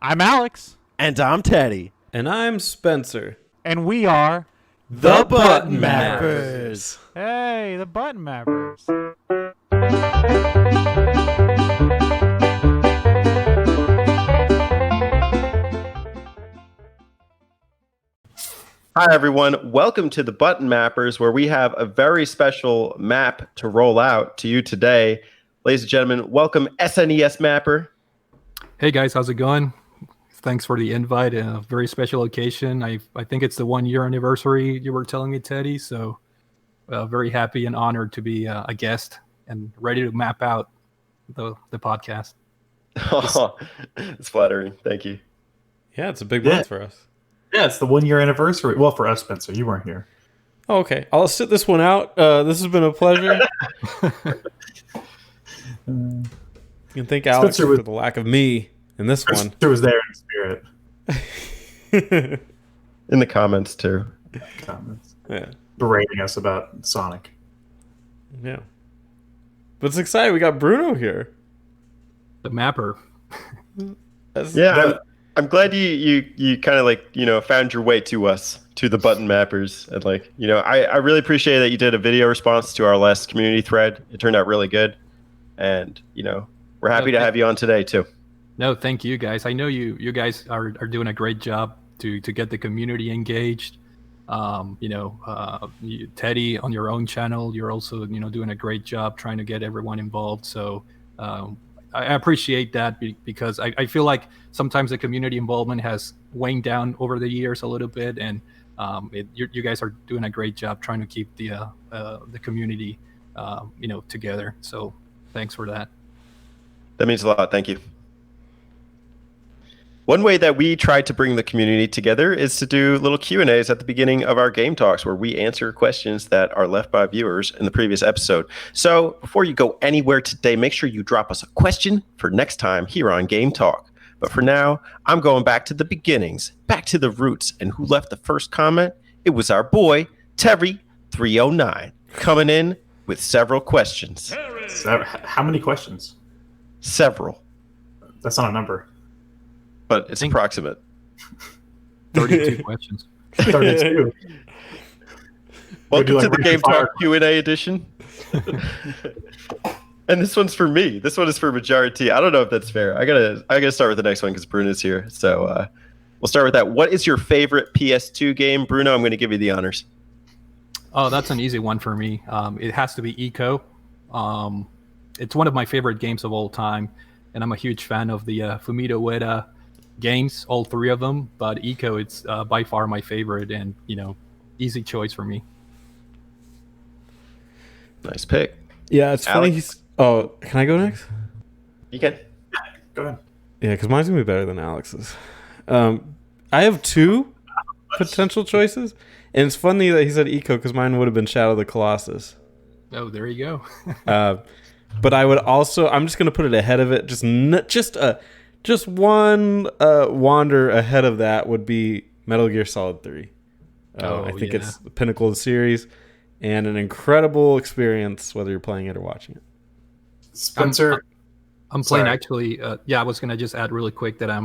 I'm Alex. And I'm Teddy. And I'm Spencer. And we are The Button Mappers. Hey, the Button Mappers. Hi, everyone. Welcome to the Button Mappers, where we have a very special map to roll out to you today. Ladies and gentlemen, welcome SNESmapper. Hey, guys. How's it going? Thanks for the invite. A very special occasion. I think it's the 1 year anniversary you were telling me, Teddy. So very happy and honored to be a guest and ready to map out the podcast. Oh, it's flattering. Thank you. Yeah, it's a big month for us. Yeah, it's the 1 year anniversary. Well, for us, Spencer, you weren't here. Oh, okay, I'll sit this one out. This has been a pleasure. You can thank Alex for the lack of me in this one. Spencer was there in spirit. In the comments, too. Yeah. Berating us about Sonic. Yeah. But it's exciting. We got Bruno here. The mapper. I'm glad you kind of found your way to us, to the Button Mappers. And I really appreciate that you did a video response to our last community thread. It turned out really good. And, we're happy to have you on today, too. No, thank you, guys. I know you guys are doing a great job to get the community engaged. Teddy, on your own channel, you're also, doing a great job trying to get everyone involved. So I appreciate that because I feel like sometimes the community involvement has waned down over the years a little bit, and you guys are doing a great job trying to keep the community, together. So thanks for that. That means a lot. Thank you. One way that we try to bring the community together is to do little Q&As at the beginning of our game talks where we answer questions that are left by viewers in the previous episode. So before you go anywhere today, make sure you drop us a question for next time here on Game Talk. But for now, I'm going back to the beginnings, back to the roots. And who left the first comment? It was our boy, Terry309, coming in with several questions. How many questions? Several. That's not a number. But it's approximate. 32 questions. 32. Welcome to the Game Talk Q&A edition. And this one's for me. This one is for Majority. I don't know if that's fair. I gotta start with the next one because Bruno's here. So we'll start with that. What is your favorite PS2 game? Bruno, I'm going to give you the honors. Oh, that's an easy one for me. It has to be Eco. It's one of my favorite games of all time, and I'm a huge fan of the Fumito Ueda games, all three of them. But Eco, it's by far my favorite, and easy choice for me. Nice pick. Yeah, it's funny. Oh, can I go next? You can. Go ahead. Yeah, because mine's gonna be better than Alex's. I have two potential choices, and it's funny that he said Eco because mine would have been Shadow of the Colossus. Oh, there you go. But I would also. I'm just gonna put it ahead of it. Just one wander ahead of that would be Metal Gear Solid 3. I think it's the pinnacle of the series and an incredible experience whether you're playing it or watching it. Spencer, I'm playing actually. I was gonna just add really quick that I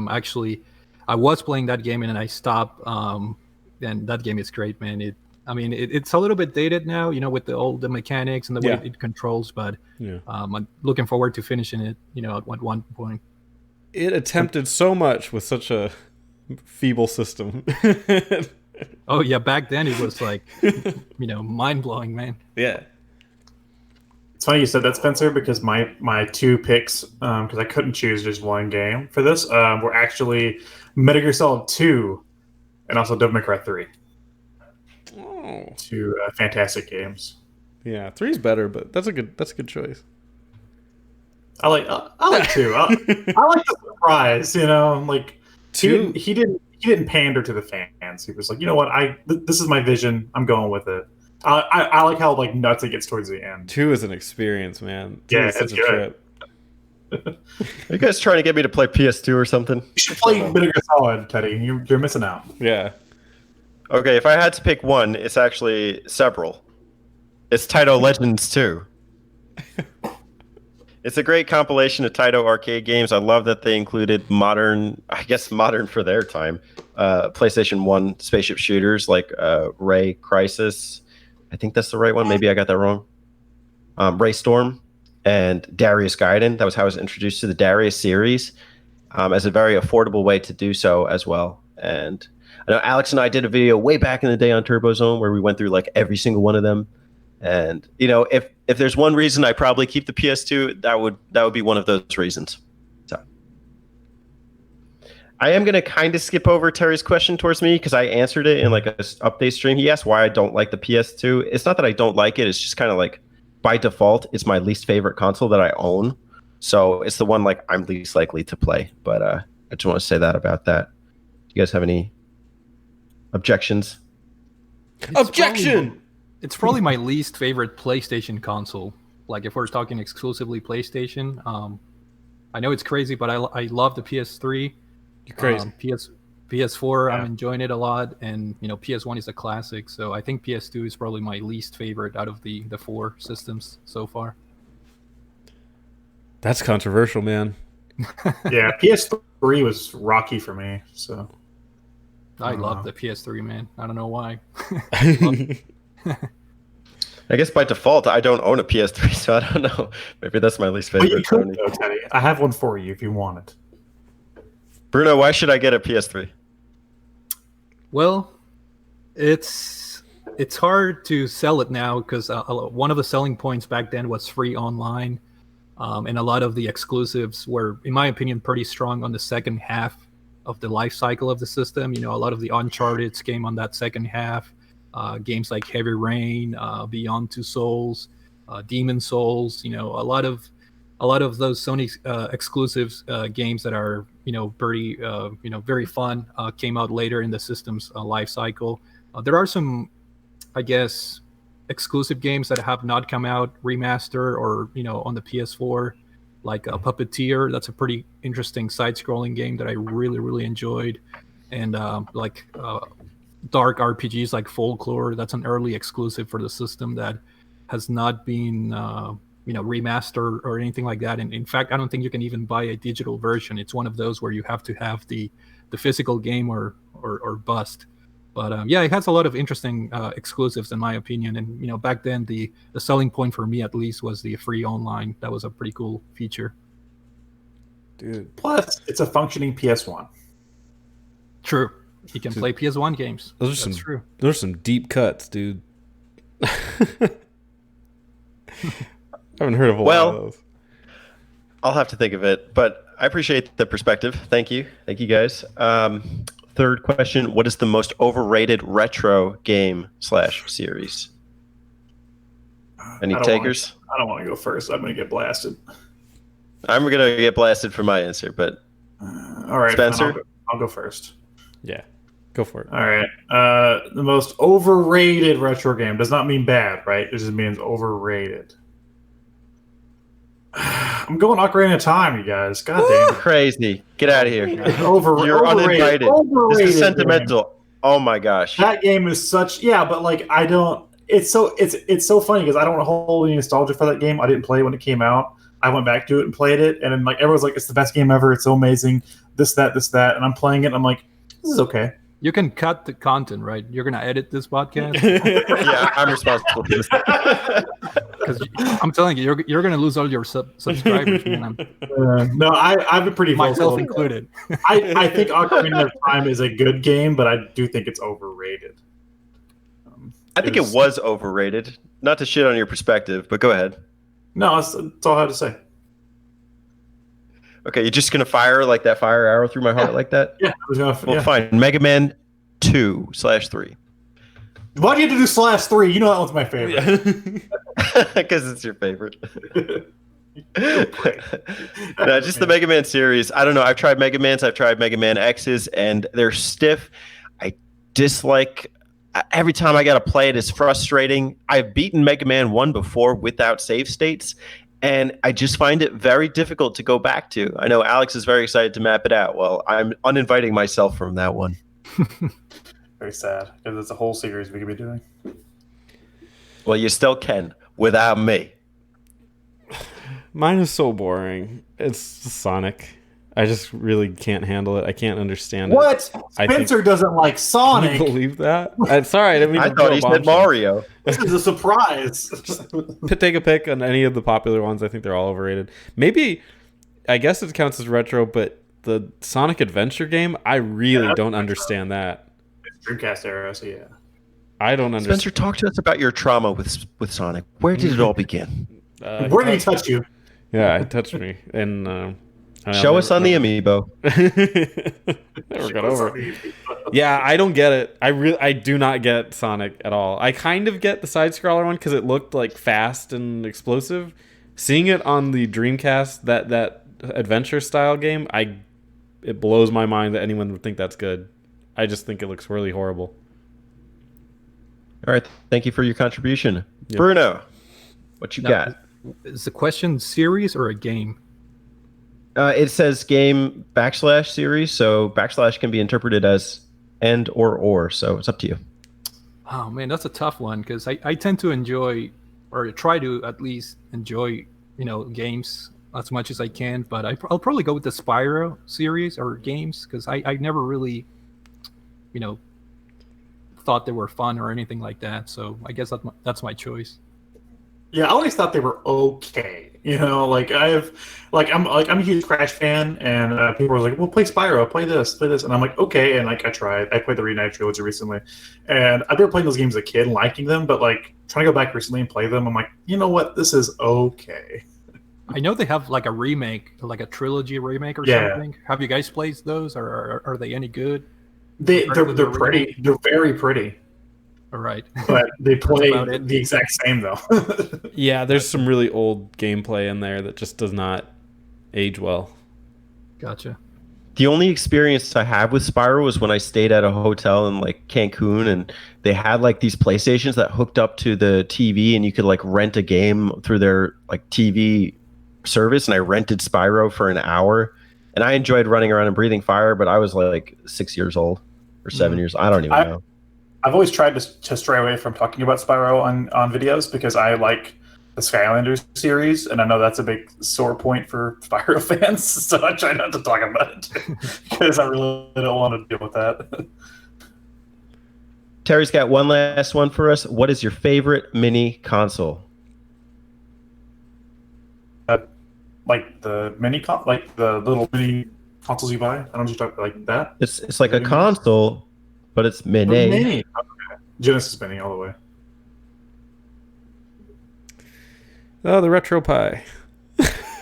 was playing that game and then I stopped. And that game is great, man. It's a little bit dated now, with the mechanics and the way it controls, but I'm looking forward to finishing it, at one point. It attempted so much with such a feeble system. Oh, yeah, back then it was like, mind-blowing, man. Yeah. it's funny you said that, Spencer, because my two picks, because I couldn't choose just one game for this, were actually Metal Gear Solid 2 and also Devil May Cry 3. Oh. Two fantastic games. Yeah, 3's better, but that's a good choice. I like 2. I like the surprise, like Two. He didn't pander to the fans. He was like, you know what, this is my vision. I'm going with it. I like how nuts it gets towards the end. 2 is an experience, man. 2 Yeah, is such it's a good. trip. Are you guys trying to get me to play PS2 or something? You should play Metal Gear Solid, Teddy. You're missing out. Yeah. Okay, if I had to pick one, it's actually several. It's Taito Legends 2. It's a great compilation of Taito arcade games. I love that they included modern, I guess modern for their time, PlayStation 1 spaceship shooters like Ray Crisis. I think that's the right one. Maybe I got that wrong. Ray Storm and Darius Gaiden. That was how I was introduced to the Darius series as a very affordable way to do so as well. And I know Alex and I did a video way back in the day on TurboZone where we went through like every single one of them. And if there's one reason I probably keep the PS2, that would be one of those reasons. So I am going to kind of skip over Terry's question towards me because I answered it in like a update stream. He asked why I don't like the PS2. It's not that I don't like it. It's just kind of like by default, it's my least favorite console that I own. So it's the one like I'm least likely to play. But I just want to say that about that. Do you guys have any objections? Objection! It's probably my least favorite PlayStation console. Like if we're talking exclusively PlayStation, I know it's crazy, but I love the PS3. You're crazy. PS4, I'm enjoying it a lot, and PS1 is a classic. So I think PS2 is probably my least favorite out of the 4 systems so far. That's controversial, man. Yeah, PS3 was rocky for me. So I love the PS3, man. I don't know why. I guess by default, I don't own a PS3, so I don't know. Maybe that's my least favorite. You could, though, Teddy. I have one for you if you want it. Bruno, why should I get a PS3? Well, it's hard to sell it now because one of the selling points back then was free online, and a lot of the exclusives were, in my opinion, pretty strong on the second half of the life cycle of the system. A lot of the Uncharted came on that second half. Games like Heavy Rain, Beyond Two Souls, Demon Souls. A lot of those Sony exclusives games that are very fun came out later in the system's life cycle. There are some, I guess, exclusive games that have not come out remaster or on the PS4, like Puppeteer. That's a pretty interesting side-scrolling game that I really, really enjoyed, and dark RPGs like Folklore. That's an early exclusive for the system that has not been remastered or anything like that. And in fact, I don't think you can even buy a digital version. It's one of those where you have to have the physical game or bust. But it has a lot of interesting exclusives in my opinion. And back then the selling point for me at least was the free online. That was a pretty cool feature. Dude. Plus, it's a functioning PS1. True. You can play PS1 games. Those are some deep cuts, dude. I haven't heard of a lot of those. I'll have to think of it, but I appreciate the perspective. Thank you guys. Third question: what is the most overrated retro game / series? Any takers? I don't want to go first. I'm going to get blasted. I'm going to get blasted for my answer, but all right, Spencer, I'll go first. Yeah, go for it. All right. The most overrated retro game does not mean bad, right? It just means overrated. I'm going Ocarina of Time, you guys. God damn it. Crazy. Get out of here. You're overrated. uninvited. This is sentimental. Game. Oh my gosh. That game is such but like I don't it's so funny because I don't hold any nostalgia for that game. I didn't play it when it came out. I went back to it and played it, and then like everyone's like, it's the best game ever, it's so amazing. This, that, and I'm playing it and I'm like, this is okay. You can cut the content, right? You're gonna edit this podcast. Yeah, I'm responsible for this. Because I'm telling you, you're gonna lose all your subscribers, man. No, I've been pretty myself included. I think Ocarina of Time is a good game, but I do think it's overrated. I think it was overrated. Not to shit on your perspective, but go ahead. No, that's all I had to say. Okay, you're just gonna fire like that fire arrow through my heart like that? Yeah. Fine. Mega Man 2/3. Why do you have to do /3? You know that one's my favorite. Because it's your favorite. No, just the Mega Man series. I don't know. I've tried Mega Mans. I've tried Mega Man X's, and they're stiff. I dislike. Every time I gotta play it, it's frustrating. I've beaten Mega Man 1 before without save states, and I just find it very difficult to go back to. I know Alex is very excited to map it out. Well, I'm uninviting myself from that one. Very sad, because it's a whole series we could be doing. Well, you still can, without me. Mine is so boring. It's Sonic. I just really can't handle it. I can't understand What? I Spencer doesn't like it. Can Sonic. you believe that? I'm sorry, I didn't mean I to thought throw he a said bombshell. Mario. This is a surprise. Take a pick on any of the popular ones. I think they're all overrated. Maybe, I guess it counts as retro, but the Sonic Adventure game, I really don't understand that. It's Dreamcast era, so yeah. I don't understand. Spencer, talk to us about your trauma with Sonic. Where did it all begin? Where did he touch you? Yeah, it touched me. And Show us on the amiibo. Never got over it. Yeah, I don't get it. I do not get Sonic at all. I kind of get the side scroller one because it looked like fast and explosive. Seeing it on the Dreamcast, that adventure style game, it blows my mind that anyone would think that's good. I just think it looks really horrible. All right. Thank you for your contribution. Yep. Bruno, what you got? Is the question series or a game? It says game / series, so / can be interpreted as and or, so it's up to you. Oh man, that's a tough one because I tend to enjoy, or try to at least enjoy, games as much as I can. But I'll probably go with the Spyro series or games because I never really, thought they were fun or anything like that. So I guess that's my choice. Yeah, I always thought they were okay. I'm a huge Crash fan, and people were like, "Well, play Spyro, play this," and I'm like, "Okay." And I tried. I played the Remake trilogy recently, and I've been playing those games as a kid and liking them, but trying to go back recently and play them, I'm like, you know what? This is okay. I know they have a remake, like a trilogy remake or something. Have you guys played those, or are they any good? They're pretty. They're very pretty. All right. But they play the exact same though. Yeah, there's some really old gameplay in there that just does not age well. Gotcha. The only experience I have with Spyro was when I stayed at a hotel in Cancun, and they had these PlayStations that hooked up to the TV, and you could rent a game through their TV service. And I rented Spyro for an hour, and I enjoyed running around and breathing fire. But I was 6 years old or 7 years. I don't even know. I've always tried to stray away from talking about Spyro on videos because I like the Skylanders series, and I know that's a big sore point for Spyro fans, so I try not to talk about it because I really don't want to deal with that. Terry's got one last one for us. What is your favorite mini console? The the little mini consoles you buy. I don't know if you talk like that. It's like a console, but it's mini. Mini. Okay. Genesis Mini all the way. Oh, the Retro Pie.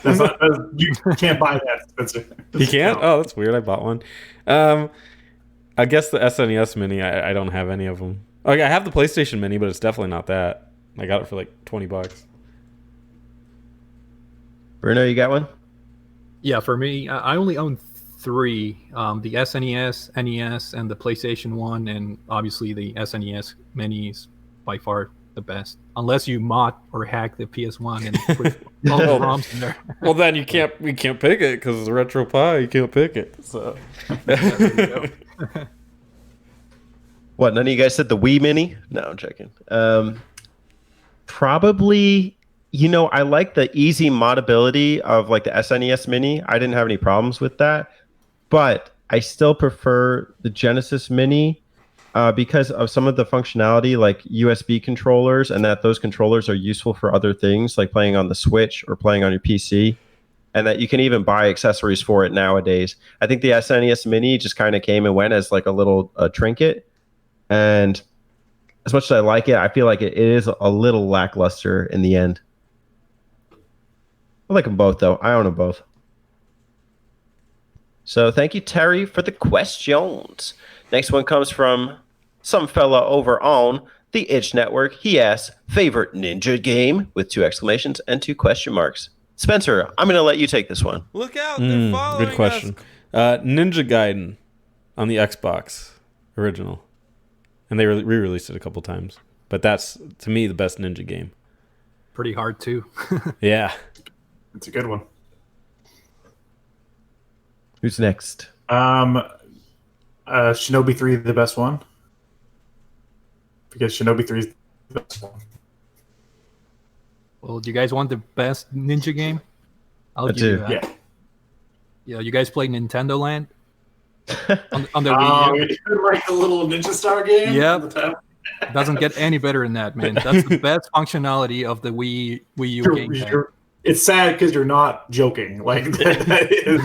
You can't buy that, Spencer. You can't? Oh, that's weird. I bought one. I guess the SNES Mini, I don't have any of them. Okay, I have the PlayStation Mini, but it's definitely not that. I got it for $20. Bruno, you got one? Yeah, for me, I only own 3: the SNES, NES, and the PlayStation 1, and obviously the SNES Mini is by far the best. Unless you mod or hack the PS1 and put all the ROMs in there. Well, then we can't pick it because it's a Retro Pie. You can't pick it. So. What? None of you guys said the Wii Mini? No, I'm checking. Probably. I like the easy modability of the SNES Mini. I didn't have any problems with that, but I still prefer the Genesis Mini because of some of the functionality, like USB controllers, and that those controllers are useful for other things, like playing on the Switch or playing on your PC, and that you can even buy accessories for it nowadays. I think the SNES Mini just kind of came and went as a little trinket, and as much as I like it, I feel like it is a little lackluster in the end. I like them both, though. I own them both. So thank you, Terry, for the questions. Next one comes from some fella over on the Itch Network. He asks, favorite ninja game with 2 exclamations and 2 question marks. Spencer, I'm going to let you take this one. Look out, they're following good question. Ninja Gaiden on the Xbox original. And they re-released it a couple times. But that's, to me, the best ninja game. Pretty hard, too. Yeah. It's a good one. Who's next? Shinobi 3 the best one. Because Shinobi 3 is the best one. Well, do you guys want the best ninja game? I'll I give you do. that. Yeah. Yeah, you guys played Nintendo Land on the Oh, Wii U? you're doing like the little Ninja Star game? Yep. On the tab? Doesn't get any better than that, man. That's the best functionality of the Wii U gamepad. It's sad because you're not joking. Like that is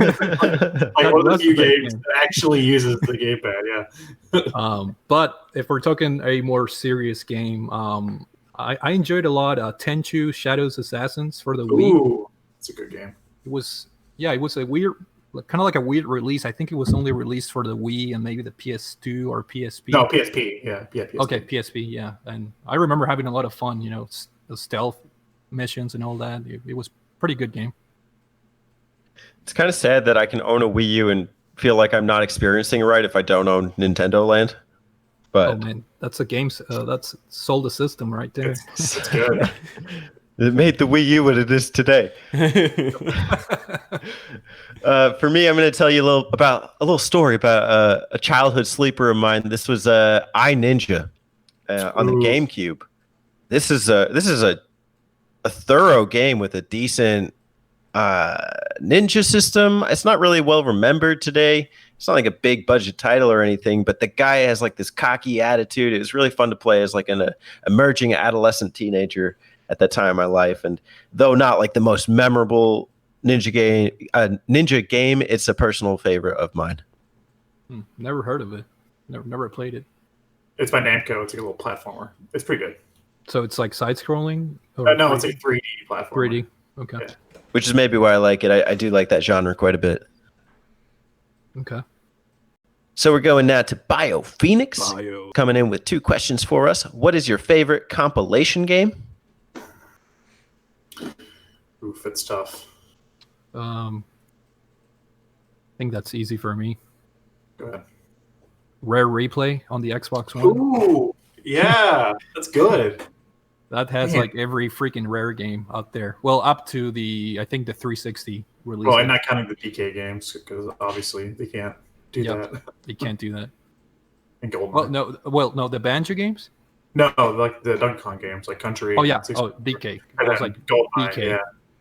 like one of the few games that actually uses the gamepad. Yeah. But if we're talking a more serious game, I enjoyed a lot Tenchu Shadows Assassins for the Wii. Ooh, it's a good game. It was a weird, kind of like a weird release. I think it was only released for the Wii and maybe the PS2 or PSP. No, PSP. Yeah, PSP. Okay, PSP. Yeah, and I remember having a lot of fun. The stealth missions and all that. It was a pretty good game. It's kind of sad that I can own a Wii U and feel like I'm not experiencing it right if I don't own Nintendo Land. But Oh man, that's a game. That's sold a system right there. It's good. it made the Wii U what it is today. For me, I'm going to tell you a little story about a childhood sleeper of mine. This was iNinja on the GameCube. This is a thorough game with a decent ninja system. It's not really well remembered today. It's not like a big budget title or anything, but the guy has like this cocky attitude. It was really fun to play as like an emerging adolescent teenager at that time in my life. And though not like the most memorable ninja game, it's a personal favorite of mine. Never heard of it. Never played it. It's by Namco. It's like a little platformer. It's pretty good. So it's like side scrolling? No, it's a 3D platform. 3D. Okay. Yeah. Which is maybe why I like it. I do like that genre quite a bit. Okay. So we're going now to Phoenix, coming in with 2 questions for us. What is your favorite compilation game? Oof, it's tough. I think that's easy for me. Go ahead. Rare Replay on the Xbox One. Ooh, yeah, that's good. That has Man. like every freaking Rare game out there. Well, up to I think the 360 release. Well, and not counting the DK games because obviously they can't do that. You can't do that. And Golden. No, the Banjo games? No, like the Donkey Kong games, like Country. Oh, yeah. 64. Oh, DK. And I was then like, GoldenEye, DK. yeah.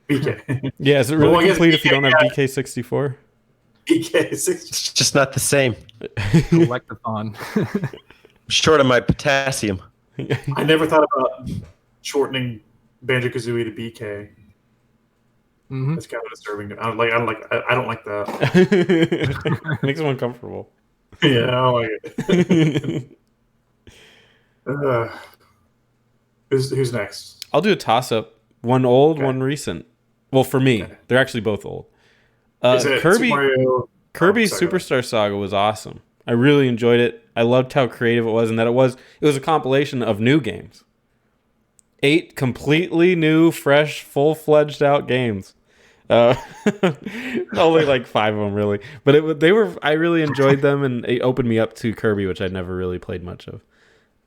BK. Yeah, is it really Well, I guess complete if you don't have yeah. DK64? BK 60. It's just not the same. Collectathon. Short of my potassium. I never thought about shortening Banjo-Kazooie to BK. Mhm. That's kind of disturbing. I don't like that. Makes them uncomfortable. Yeah, I don't like it. Who's next? I'll do a toss-up. One old, Okay. one recent. Well, for me, Okay. they're actually both old. Is it Kirby Super Mario? Kirby's sorry, go ahead. Superstar Saga was awesome. I really enjoyed it. I loved how creative it was, and that it was a compilation of new games. 8 completely new, fresh, full-fledged out games. Only like 5 of them really, but I really enjoyed them, and it opened me up to Kirby, which I'd never really played much of.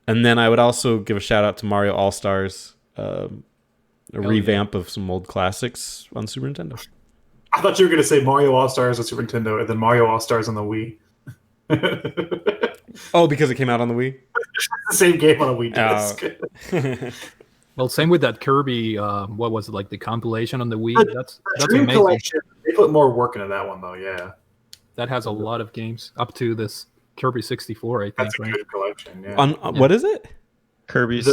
And then I would also give a shout out to Mario All Stars, a revamp of some old classics on Super Nintendo. I thought you were going to say Mario All Stars on Super Nintendo and then Mario All Stars on the Wii. Oh, because it came out on the Wii? The same game on a Wii disc. Well, same with that Kirby. What was it, like the compilation on the Wii? That's Dream amazing. Collection. They put more work into that one though. Yeah, That has a lot of games up to this Kirby 64. I think. that's a Right? good collection. Yeah, On what is it? Kirby's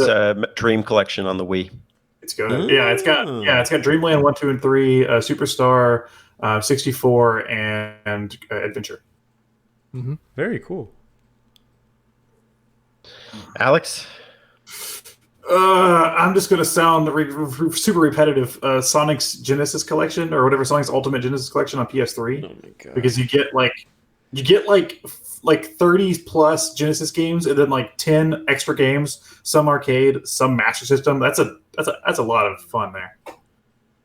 Dream Collection on the Wii. it's good. Yeah, it's got Dreamland 1, 2, and 3, Superstar, 64, and Adventure. Mm-hmm. Very cool. Alex? I'm just gonna sound super repetitive. Sonic's Genesis Collection, or whatever, Sonic's Ultimate Genesis Collection on PS3, Oh my god. because you get like 30 plus Genesis games, and then like 10 extra games, some arcade, some Master System. That's a lot of fun there.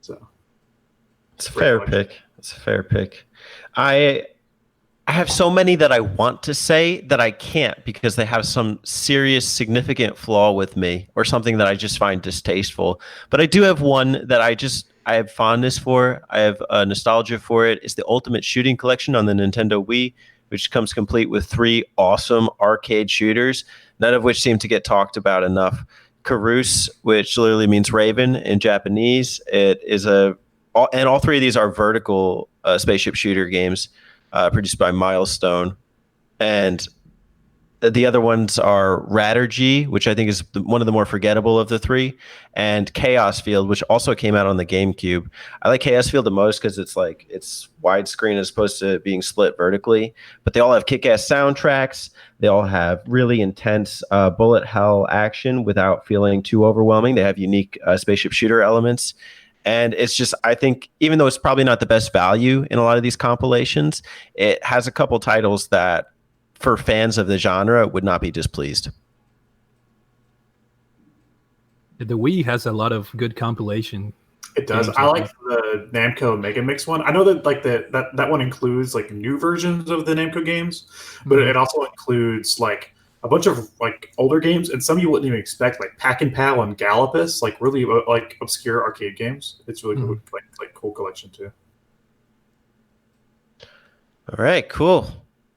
So It's a fair pick. It's a fair pick. I have so many that I want to say that I can't because they have some serious, significant flaw with me or something that I just find distasteful. But I do have one that I have fondness for. I have nostalgia for it. It's the Ultimate Shooting Collection on the Nintendo Wii, which comes complete with 3 awesome arcade shooters, none of which seem to get talked about enough. Karus, which literally means raven in Japanese. It is a all three of these are vertical spaceship shooter games produced by Milestone, and the other ones are Rattergy, which I think is one of the more forgettable of the three, and Chaos Field, which also came out on the GameCube. I like Chaos Field the most because it's widescreen as opposed to being split vertically. But they all have kick-ass soundtracks. They all have really intense bullet hell action without feeling too overwhelming. They have unique spaceship shooter elements. And it's just, I think, even though it's probably not the best value in a lot of these compilations, it has a couple titles that, for fans of the genre, would not be displeased. The Wii has a lot of good compilation. It does. I like the Namco Mega Mix one. I know that that one includes like new versions of the Namco games, but it also includes like a bunch of like older games and some you wouldn't even expect, like Pack and Pal and Gallopus, like really like obscure arcade games. It's really cool, like cool collection too. All right, cool.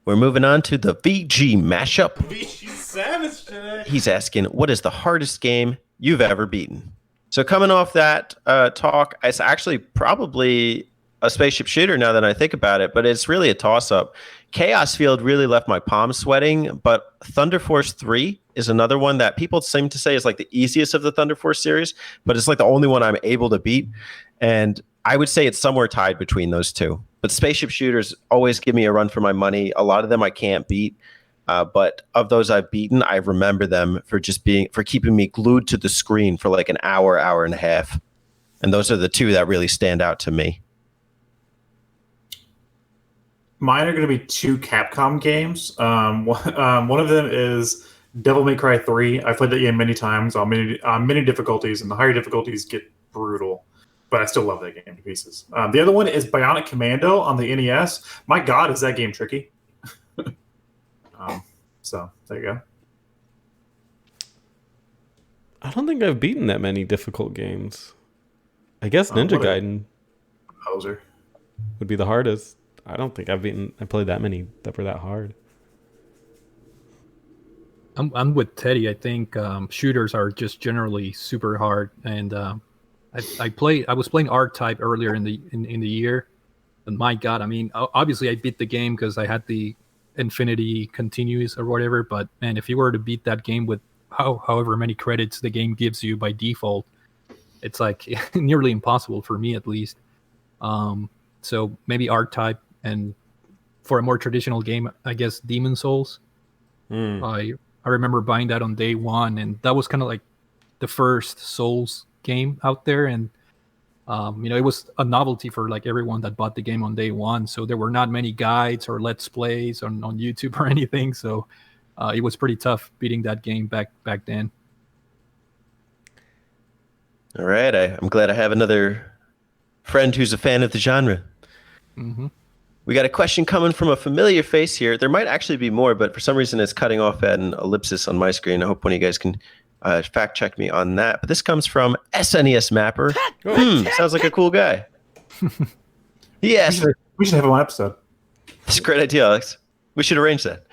We're moving on to the VG mashup. VG Savage today. He's asking, what is the hardest game you've ever beaten? So coming off that talk, it's actually probably a spaceship shooter now that I think about it, but it's really a toss-up. Chaos Field really left my palms sweating, but Thunder Force 3 is another one that people seem to say is like the easiest of the Thunder Force series, but it's like the only one I'm able to beat. And I would say it's somewhere tied between those two. But spaceship shooters always give me a run for my money. A lot of them I can't beat. But of those I've beaten, I remember them for keeping me glued to the screen for like an hour, hour and a half. And those are the two that really stand out to me. Mine are going to be two Capcom games. One of them is Devil May Cry 3. I've played that game many times on many difficulties, and the higher difficulties get brutal. But I still love that game to pieces. The other one is Bionic Commando on the NES. My God, is that game tricky. So there you go. I don't think I've beaten that many difficult games. I guess Ninja Gaiden Poser would be the hardest. I don't think I played that many that were that hard. I'm with Teddy. I think shooters are just generally super hard, and I was playing R-Type earlier in the year, and my God, I mean, obviously I beat the game because I had the Infinity Continuous or whatever. But man, if you were to beat that game with however many credits the game gives you by default, it's like nearly impossible for me at least. So maybe R-Type, and for a more traditional game, I guess Demon Souls. I remember buying that on day one, and that was kind of like the first Souls game out there, and it was a novelty for like everyone that bought the game on day one. So there were not many guides or let's plays on YouTube or anything. So it was pretty tough beating that game back then. All right, I'm glad I have another friend who's a fan of the genre. Mm-hmm. We got a question coming from a familiar face here. There might actually be more, but for some reason it's cutting off at an ellipsis on my screen. I hope one of you guys can fact check me on that. But this comes from SNESmapper. Sounds like a cool guy. Yes. We should have him on episode. That's a great idea, Alex. We should arrange that.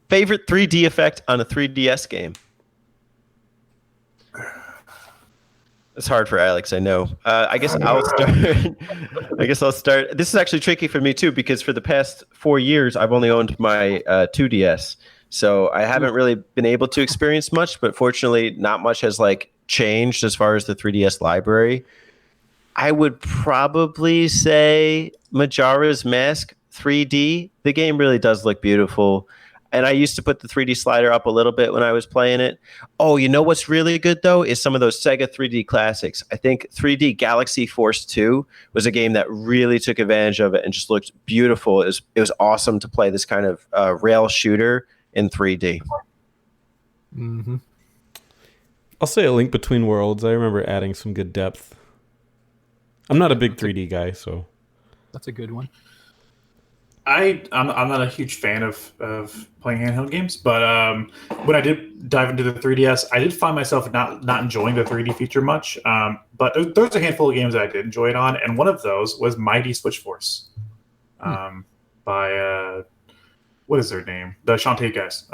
Favorite 3D effect on a 3DS game? It's hard for Alex, I know. I guess I'll start. This is actually tricky for me too, because for the past 4 years, I've only owned my 2DS. So I haven't really been able to experience much, but fortunately, not much has like changed as far as the 3DS library. I would probably say Majora's Mask 3D. The game really does look beautiful. And I used to put the 3D slider up a little bit when I was playing it. Oh, you know what's really good, though, is some of those Sega 3D classics. I think 3D Galaxy Force 2 was a game that really took advantage of it and just looked beautiful. It was awesome to play this kind of rail shooter in 3D. Mm-hmm. I'll say A Link Between Worlds. I remember adding some good depth. I'm not a big 3D guy, so... That's a good one. I'm not a huge fan of playing handheld games, but when I did dive into the 3DS, I did find myself not enjoying the 3D feature much. But there's a handful of games that I did enjoy it on, and one of those was Mighty Switch Force by what is their name? The Shantae guys.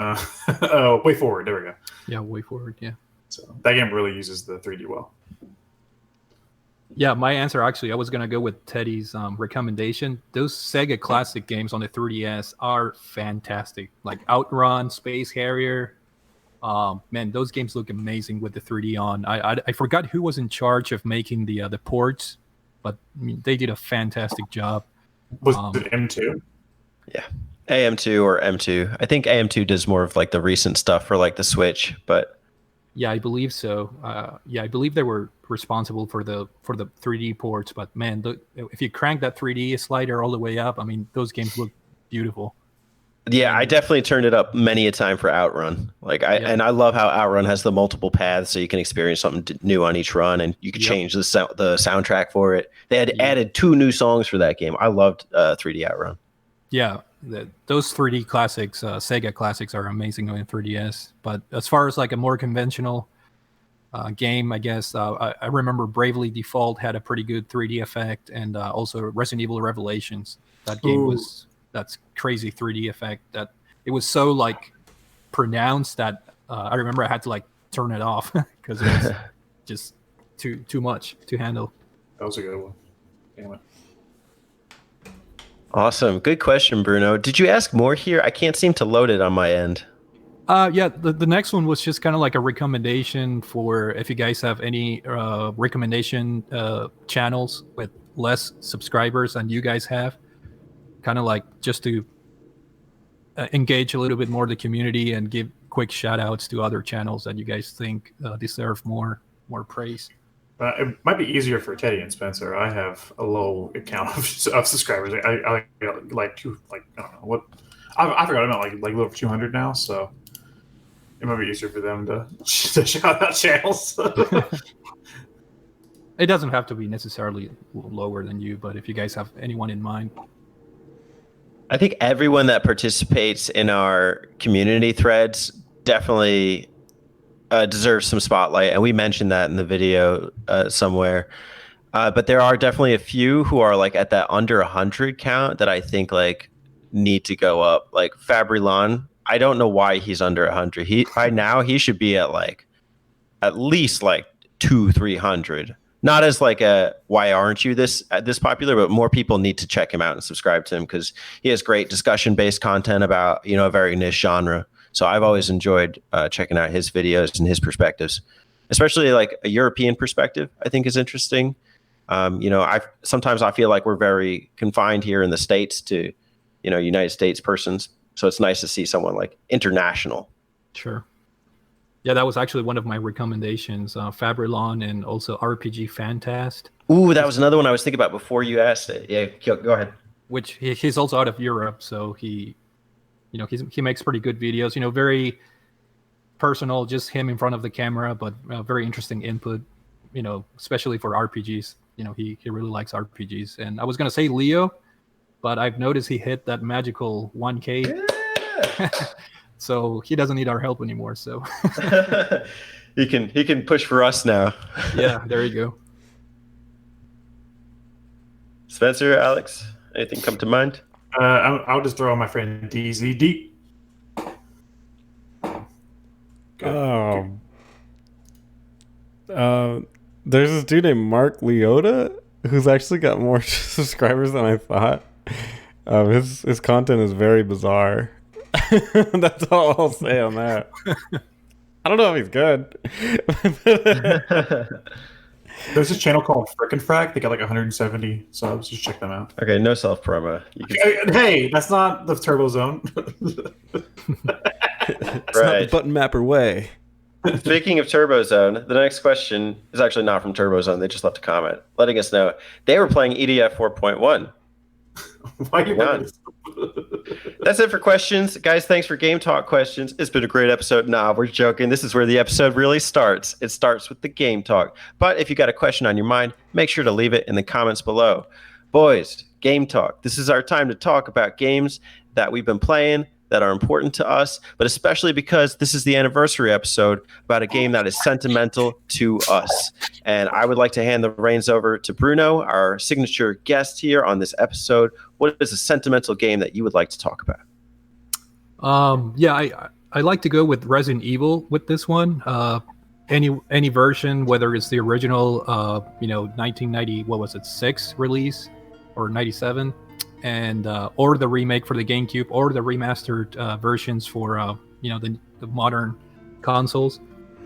Way Forward. There we go. Yeah, Way Forward. Yeah. So that game really uses the 3D well. Yeah, my answer actually, I was gonna go with Teddy's recommendation. Those Sega classic games on the 3DS are fantastic. Like Outrun, Space Harrier. Man, those games look amazing with the 3D on. I forgot who was in charge of making the ports, but I mean, they did a fantastic job. Was it M2? Yeah. AM2 or M2. I think AM2 does more of like the recent stuff for like the Switch, but Yeah, I believe so. Yeah, I believe they were responsible for the 3D ports. But man, if you crank that 3D slider all the way up, I mean, those games look beautiful. yeah, I definitely turned it up many a time for Outrun. And I love how Outrun has the multiple paths, so you can experience something new on each run, and you can change the soundtrack for it. They had added 2 new songs for that game. I loved 3D Outrun. Yeah, those 3D classics, Sega classics, are amazing on 3DS. But as far as like a more conventional game, I guess I remember Bravely Default had a pretty good 3D effect, and also Resident Evil Revelations. That game that's crazy 3D effect. That it was so like pronounced that I remember I had to like turn it off because it was just too much to handle. That was a good one. Anyway. Awesome. Good question, Bruno. Did you ask more here? I can't seem to load it on my end. Yeah, the next one was just kind of like a recommendation for if you guys have any recommendation channels with less subscribers than you guys have, kind of like just to engage a little bit more the community and give quick shout outs to other channels that you guys think deserve more praise. It might be easier for Teddy and Spencer. I have a low account of subscribers. I like I don't know what I forgot. I'm at like a little over 200 now, so it might be easier for them to shout out channels. It doesn't have to be necessarily lower than you, but if you guys have anyone in mind. I think everyone that participates in our community threads definitely deserves some spotlight, and we mentioned that in the video somewhere. But there are definitely a few who are like at that under 100 count that I think like need to go up. Like Fabrilon, I don't know why he's under 100. By now he should be at like at least like 200-300. Not as like a why aren't you this popular, but more people need to check him out and subscribe to him because he has great discussion based content about a very niche genre. So I've always enjoyed checking out his videos and his perspectives, especially like a European perspective. I think is interesting. Sometimes I feel like we're very confined here in the States to, United States persons. So it's nice to see someone like international. Sure. Yeah, that was actually one of my recommendations, Fabrilon and also RPG Fantast. Ooh, that was another one I was thinking about before you asked it. Yeah, go ahead. Which he's also out of Europe, so he makes pretty good videos. Very personal, just him in front of the camera, but very interesting input. Especially for RPGs. He really likes RPGs. And I was gonna say Leo, but I've noticed he hit that magical 1K. Yeah. So he doesn't need our help anymore. So he can push for us now. Yeah, there you go. Spencer, Alex, anything come to mind? I'll just throw on my friend DZD. There's this dude named Mark Leota who's actually got more subscribers than I thought. His content is very bizarre. That's all I'll say on that. I don't know if he's good. There's this channel called Frickin' Frack. They got like 170 subs. Just check them out. Okay, no self promo. Hey, that's not the Turbo Zone. It's not the Button Mapper way. Speaking of Turbo Zone, the next question is actually not from Turbo Zone. They just left a comment letting us know they were playing EDF 4.1. Why you want this? That's it for questions. Guys, thanks for Game Talk questions. It's been a great episode. Nah, we're joking. This is where the episode really starts. It starts with the Game Talk. But if you got a question on your mind, make sure to leave it in the comments below. Boys, Game Talk. This is our time to talk about games that we've been playing that are important to us, but especially because this is the anniversary episode about a game that is sentimental to us. And I would like to hand the reins over to Bruno, our signature guest here on this episode. What is a sentimental game that you would like to talk about? I like to go with Resident Evil with this one. any version, whether it's the original 1990, what was it, 6 release or 97, and or the remake for the GameCube, or the remastered versions for the modern consoles.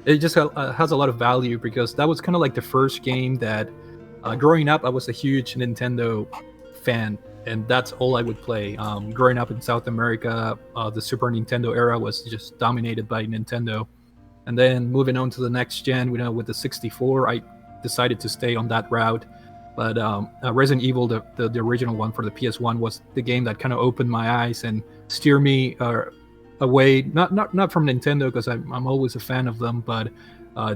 It just has a lot of value, because that was kind of like the first game that growing up I was a huge Nintendo fan, and that's all I would play. Growing up in South America, the Super Nintendo era was just dominated by Nintendo. And then moving on to the next gen, with the 64, I decided to stay on that route. But Resident Evil, the original one for the PS1, was the game that kind of opened my eyes and steered me away, not from Nintendo, because I'm always a fan of them, but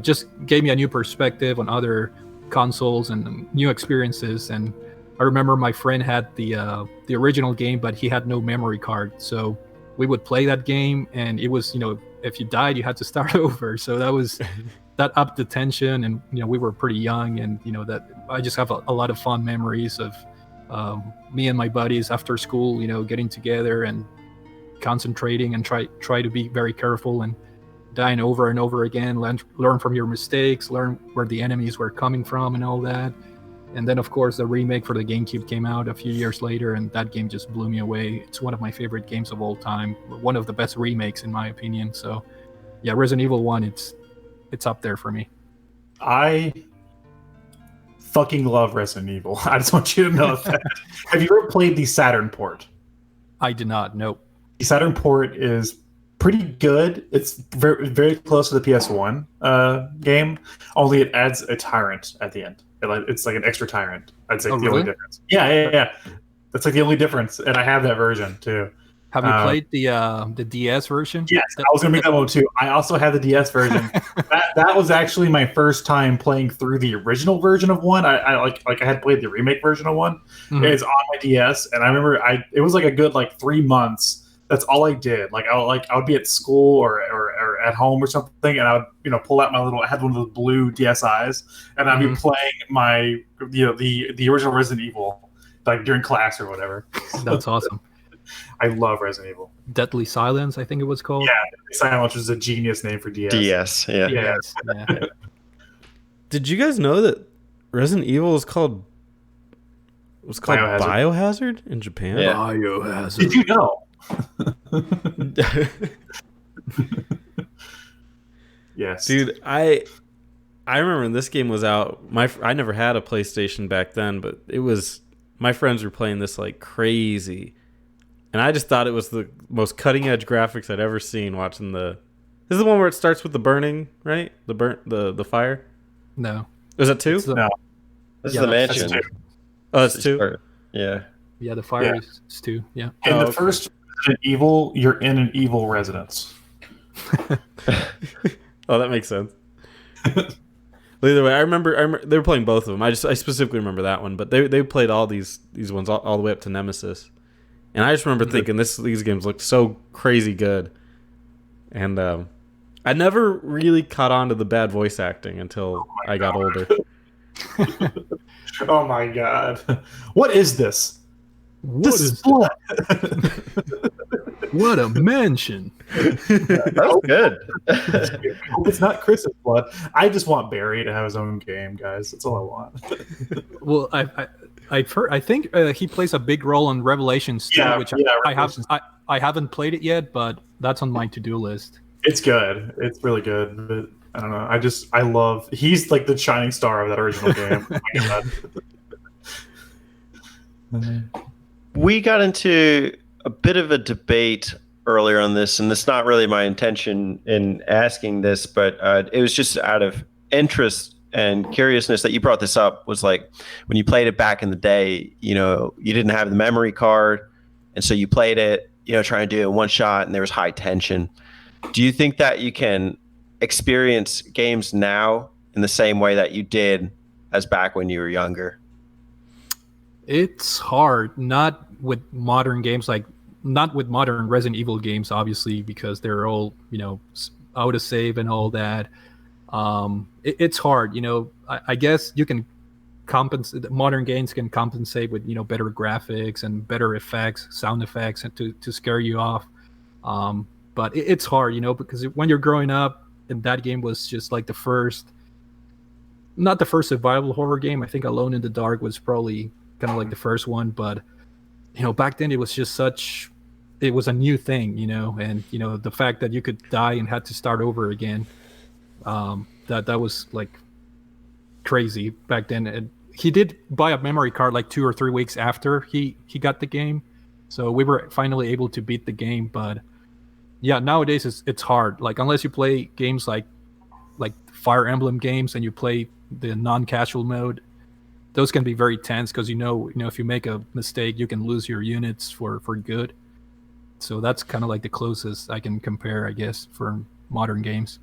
just gave me a new perspective on other consoles and new experiences. And I remember my friend had the original game, but he had no memory card, so we would play that game, and it was, if you died, you had to start over. So that upped the tension, and we were pretty young, and that I just have a lot of fond memories of me and my buddies after school, getting together and concentrating and try to be very careful and dying over and over again. Learn from your mistakes, learn where the enemies were coming from, and all that. And then, of course, the remake for the GameCube came out a few years later, and that game just blew me away. It's one of my favorite games of all time, one of the best remakes in my opinion. So yeah, Resident Evil 1, it's up there for me. I fucking love Resident Evil. I just want you to know that. Have you ever played the Saturn port? I did not. Nope. The Saturn port is pretty good. It's very, very close to the PS1 game, only it adds a tyrant at the end. It's like an extra tyrant. I'd say the really? only difference. Yeah. That's like the only difference, and I have that version too. Have you played the DS version? Yes, I was gonna make that one too. I also have the DS version. that was actually my first time playing through the original version of one. I had played the remake version of one. Mm-hmm. It's on my DS, and I remember it was like a good 3 months. That's all I did. I would be at school or at home or something, and I would pull out I had one of those blue DSIs, and I'd be playing my the original Resident Evil during class or whatever. That's awesome. I love Resident Evil. Deadly Silence, I think it was called. Yeah, Deadly Silence was a genius name for DS. DS, yeah. Yes, yeah. Did you guys know that Resident Evil was called Biohazard in Japan? Yeah. Biohazard. Did you know? Yes, dude. I remember when this game was out. I never had a PlayStation back then, but it was my friends were playing this like crazy, and I just thought it was the most cutting edge graphics I'd ever seen. Watching this is the one where it starts with the burning, right? The fire. No, is that 2? No, This is the mansion. That's 2. Oh, it's 2. Yeah. Yeah, the fire is 2. Yeah. In the first Resident Evil, you're in an evil residence. Oh, that makes sense. Well, either way, I remember they were playing both of them. I specifically remember that one, but they played all these ones all the way up to Nemesis, and I just remember thinking these games looked so crazy good, and I never really caught on to the bad voice acting until I got older. Oh my god, what is this? This is blood. What a mansion. That's good. It's not Chris's blood. I just want Barry to have his own game, guys. That's all I want. Well, I think he plays a big role in Revelations 2, which I haven't played it yet, but that's on my to-do list. It's good. It's really good. But I don't know. I love. He's like the shining star of that original game. Oh my god. We got into a bit of a debate earlier on this, and it's not really my intention in asking this, but it was just out of interest and curiousness that you brought this up. Was like when you played it back in the day, you didn't have the memory card, and so you played it, trying to do it in one shot, and there was high tension. Do you think that you can experience games now in the same way that you did as back when you were younger? It's hard, not with modern games, not with modern Resident Evil games, obviously, because they're all, out of save and all that. It's hard, I guess you can compensate. Modern games can compensate with, better graphics and better effects, sound effects, and to scare you off. But it's hard, because when you're growing up, and that game was just like the first, not the first survival horror game. I think Alone in the Dark was probably kind of like the first one, but back then it was just it was a new thing, and the fact that you could die and had to start over again, that was like crazy back then. And he did buy a memory card like 2 or 3 weeks after he got the game, so we were finally able to beat the game. But yeah, nowadays it's hard. Like unless you play games like Fire Emblem games and you play the non-casual mode, those can be very tense because if you make a mistake, you can lose your units for good. So that's kind of like the closest I can compare, I guess, for modern games.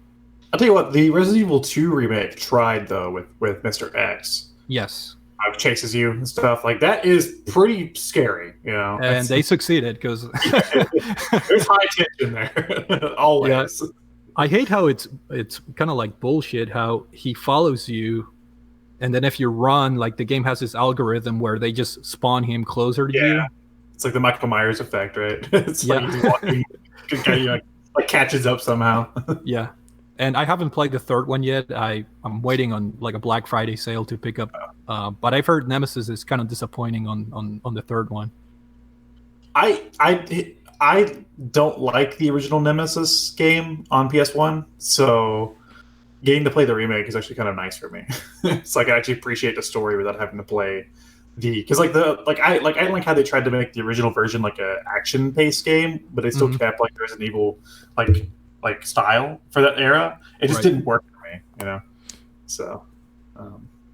I'll tell you what, the Resident Evil 2 remake tried though with Mr. X. Yes. Chases you and stuff like that is pretty scary, And they succeeded because there's high tension there always. Yeah. I hate how it's kind of like bullshit how he follows you, and then if you run, like the game has this algorithm where they just spawn him closer to you. It's like the Michael Myers effect, right? It's like he's walking, like catches up somehow. Yeah. And I haven't played the third one yet. I'm waiting on like a Black Friday sale to pick up. But I've heard Nemesis is kind of disappointing on the third one. I don't like the original Nemesis game on PS1, so getting to play the remake is actually kind of nice for me. So I can actually appreciate the story without having to play because I like how they tried to make the original version like a action paced game, but they still kept like Resident Evil like style for that era. It just didn't work for me, So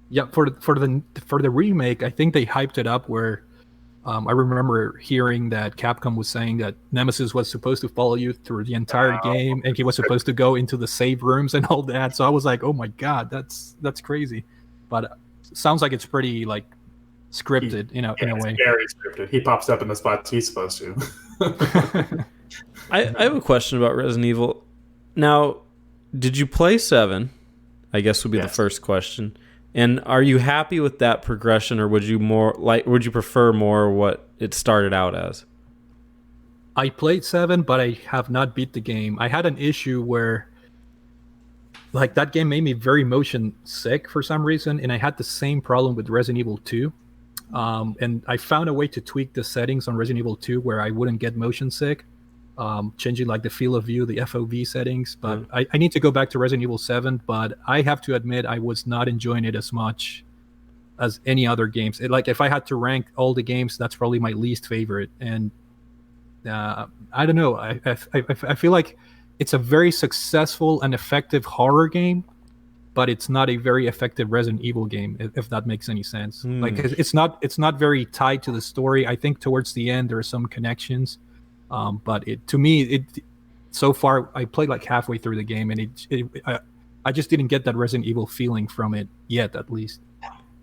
yeah, for the remake, I think they hyped it up where I remember hearing that Capcom was saying that Nemesis was supposed to follow you through the entire game, and he was supposed to go into the save rooms and all that. So I was like, oh my god, that's crazy. But sounds like it's pretty like scripted, in a way. Very scripted. He pops up in the spots he's supposed to. I have a question about Resident Evil. Now, did you play 7? I guess would be the first question. And are you happy with that progression, or would you prefer more what it started out as? I played 7, but I have not beat the game. I had an issue where like that game made me very motion sick for some reason, and I had the same problem with Resident Evil 2. And I found a way to tweak the settings on Resident Evil 2 where I wouldn't get motion sick, changing like the field of view, the FOV settings. But I need to go back to Resident Evil 7, but I have to admit I was not enjoying it as much as any other games. Like if I had to rank all the games, that's probably my least favorite. And I don't know. I feel like it's a very successful and effective horror game, but it's not a very effective Resident Evil game, if that makes any sense. Like it's not very tied to the story. I think towards the end there are some connections, but to me so far I played like halfway through the game, and I just didn't get that Resident Evil feeling from it yet, at least.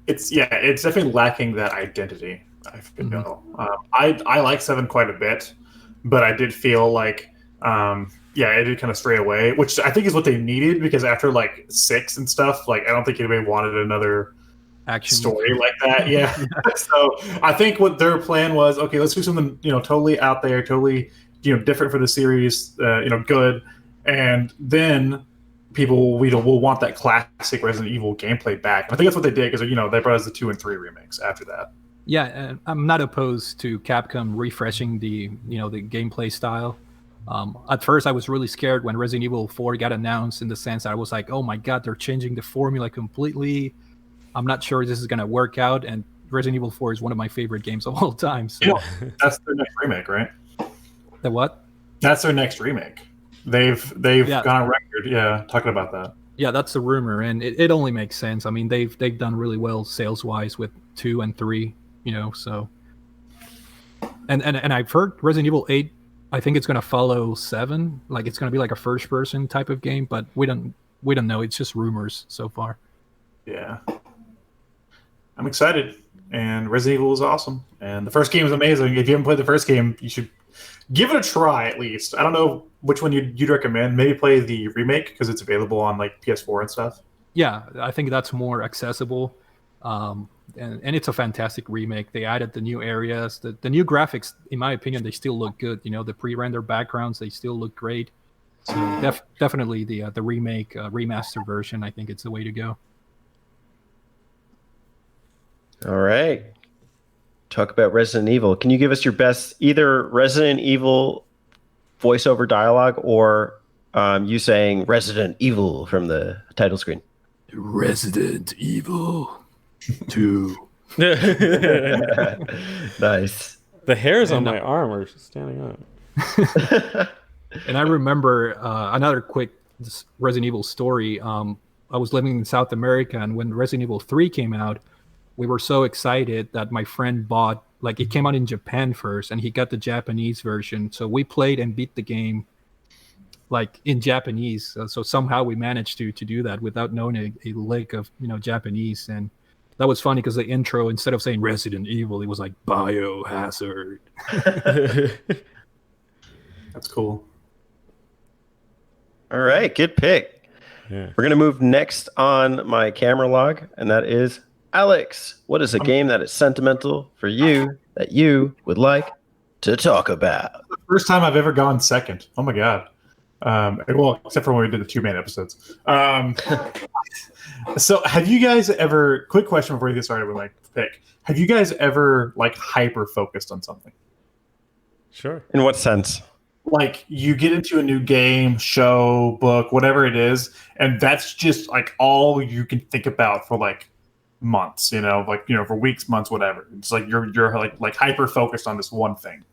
It's definitely lacking that identity. I feel. I like 7 quite a bit, but I did feel like it did kind of stray away, which I think is what they needed, because after like 6 and stuff, like I don't think anybody wanted another action story like that. Yeah. So I think what their plan was, okay, let's do something totally out there, totally different for the series, good, and then people will want that classic Resident Evil gameplay back. And I think that's what they did, because they brought us the 2 and 3 remakes after that. Yeah, and I'm not opposed to Capcom refreshing the the gameplay style. At first, I was really scared when Resident Evil 4 got announced, in the sense that I was like, oh my god, they're changing the formula completely. I'm not sure this is going to work out, and Resident Evil 4 is one of my favorite games of all time. So. That's their next remake, right? The what? That's their next remake. They've gone on record, talking about that. Yeah, that's the rumor, and it only makes sense. I mean, they've done really well sales-wise with 2 and 3, so... And I've heard Resident Evil 8, I think it's going to follow 7. Like, it's going to be like a first-person type of game, but we don't know. It's just rumors so far. Yeah. I'm excited, and Resident Evil is awesome, and the first game is amazing. If you haven't played the first game, you should give it a try at least. I don't know which one you'd recommend. Maybe play the remake, because it's available on like PS4 and stuff. Yeah, I think that's more accessible. And it's a fantastic remake. They added the new areas, the new graphics. In my opinion, they still look good. The pre-rendered backgrounds, they still look great. So definitely the remake remaster version. I think it's the way to go. All right. Talk about Resident Evil. Can you give us your best either Resident Evil voiceover dialogue or you saying Resident Evil from the title screen? Resident Evil 2. Nice. The hairs on my arm are standing up. And I remember another quick Resident Evil story. I was living in South America, and when Resident Evil 3 came out, we were so excited that my friend bought, like, it came out in Japan first, and he got the Japanese version. So we played and beat the game, like, in Japanese. So somehow we managed to do that without knowing a lick of, Japanese. And that was funny because the intro, instead of saying Resident Evil, it was like Biohazard. That's cool. All right, good pick. Yeah. We're going to move next on my camera log, and that is Alex. What is a game that is sentimental for you that you would like to talk about? First time I've ever gone second. Oh my god. Well, except for when we did the 2 main episodes. So have you guys ever, quick question before you get started with my pick, have you guys ever like hyper focused on something? Sure. In what sense? Like you get into a new game, show, book, whatever it is, and that's just like all you can think about for like months, for weeks, months, whatever. It's like you're like hyper focused on this one thing.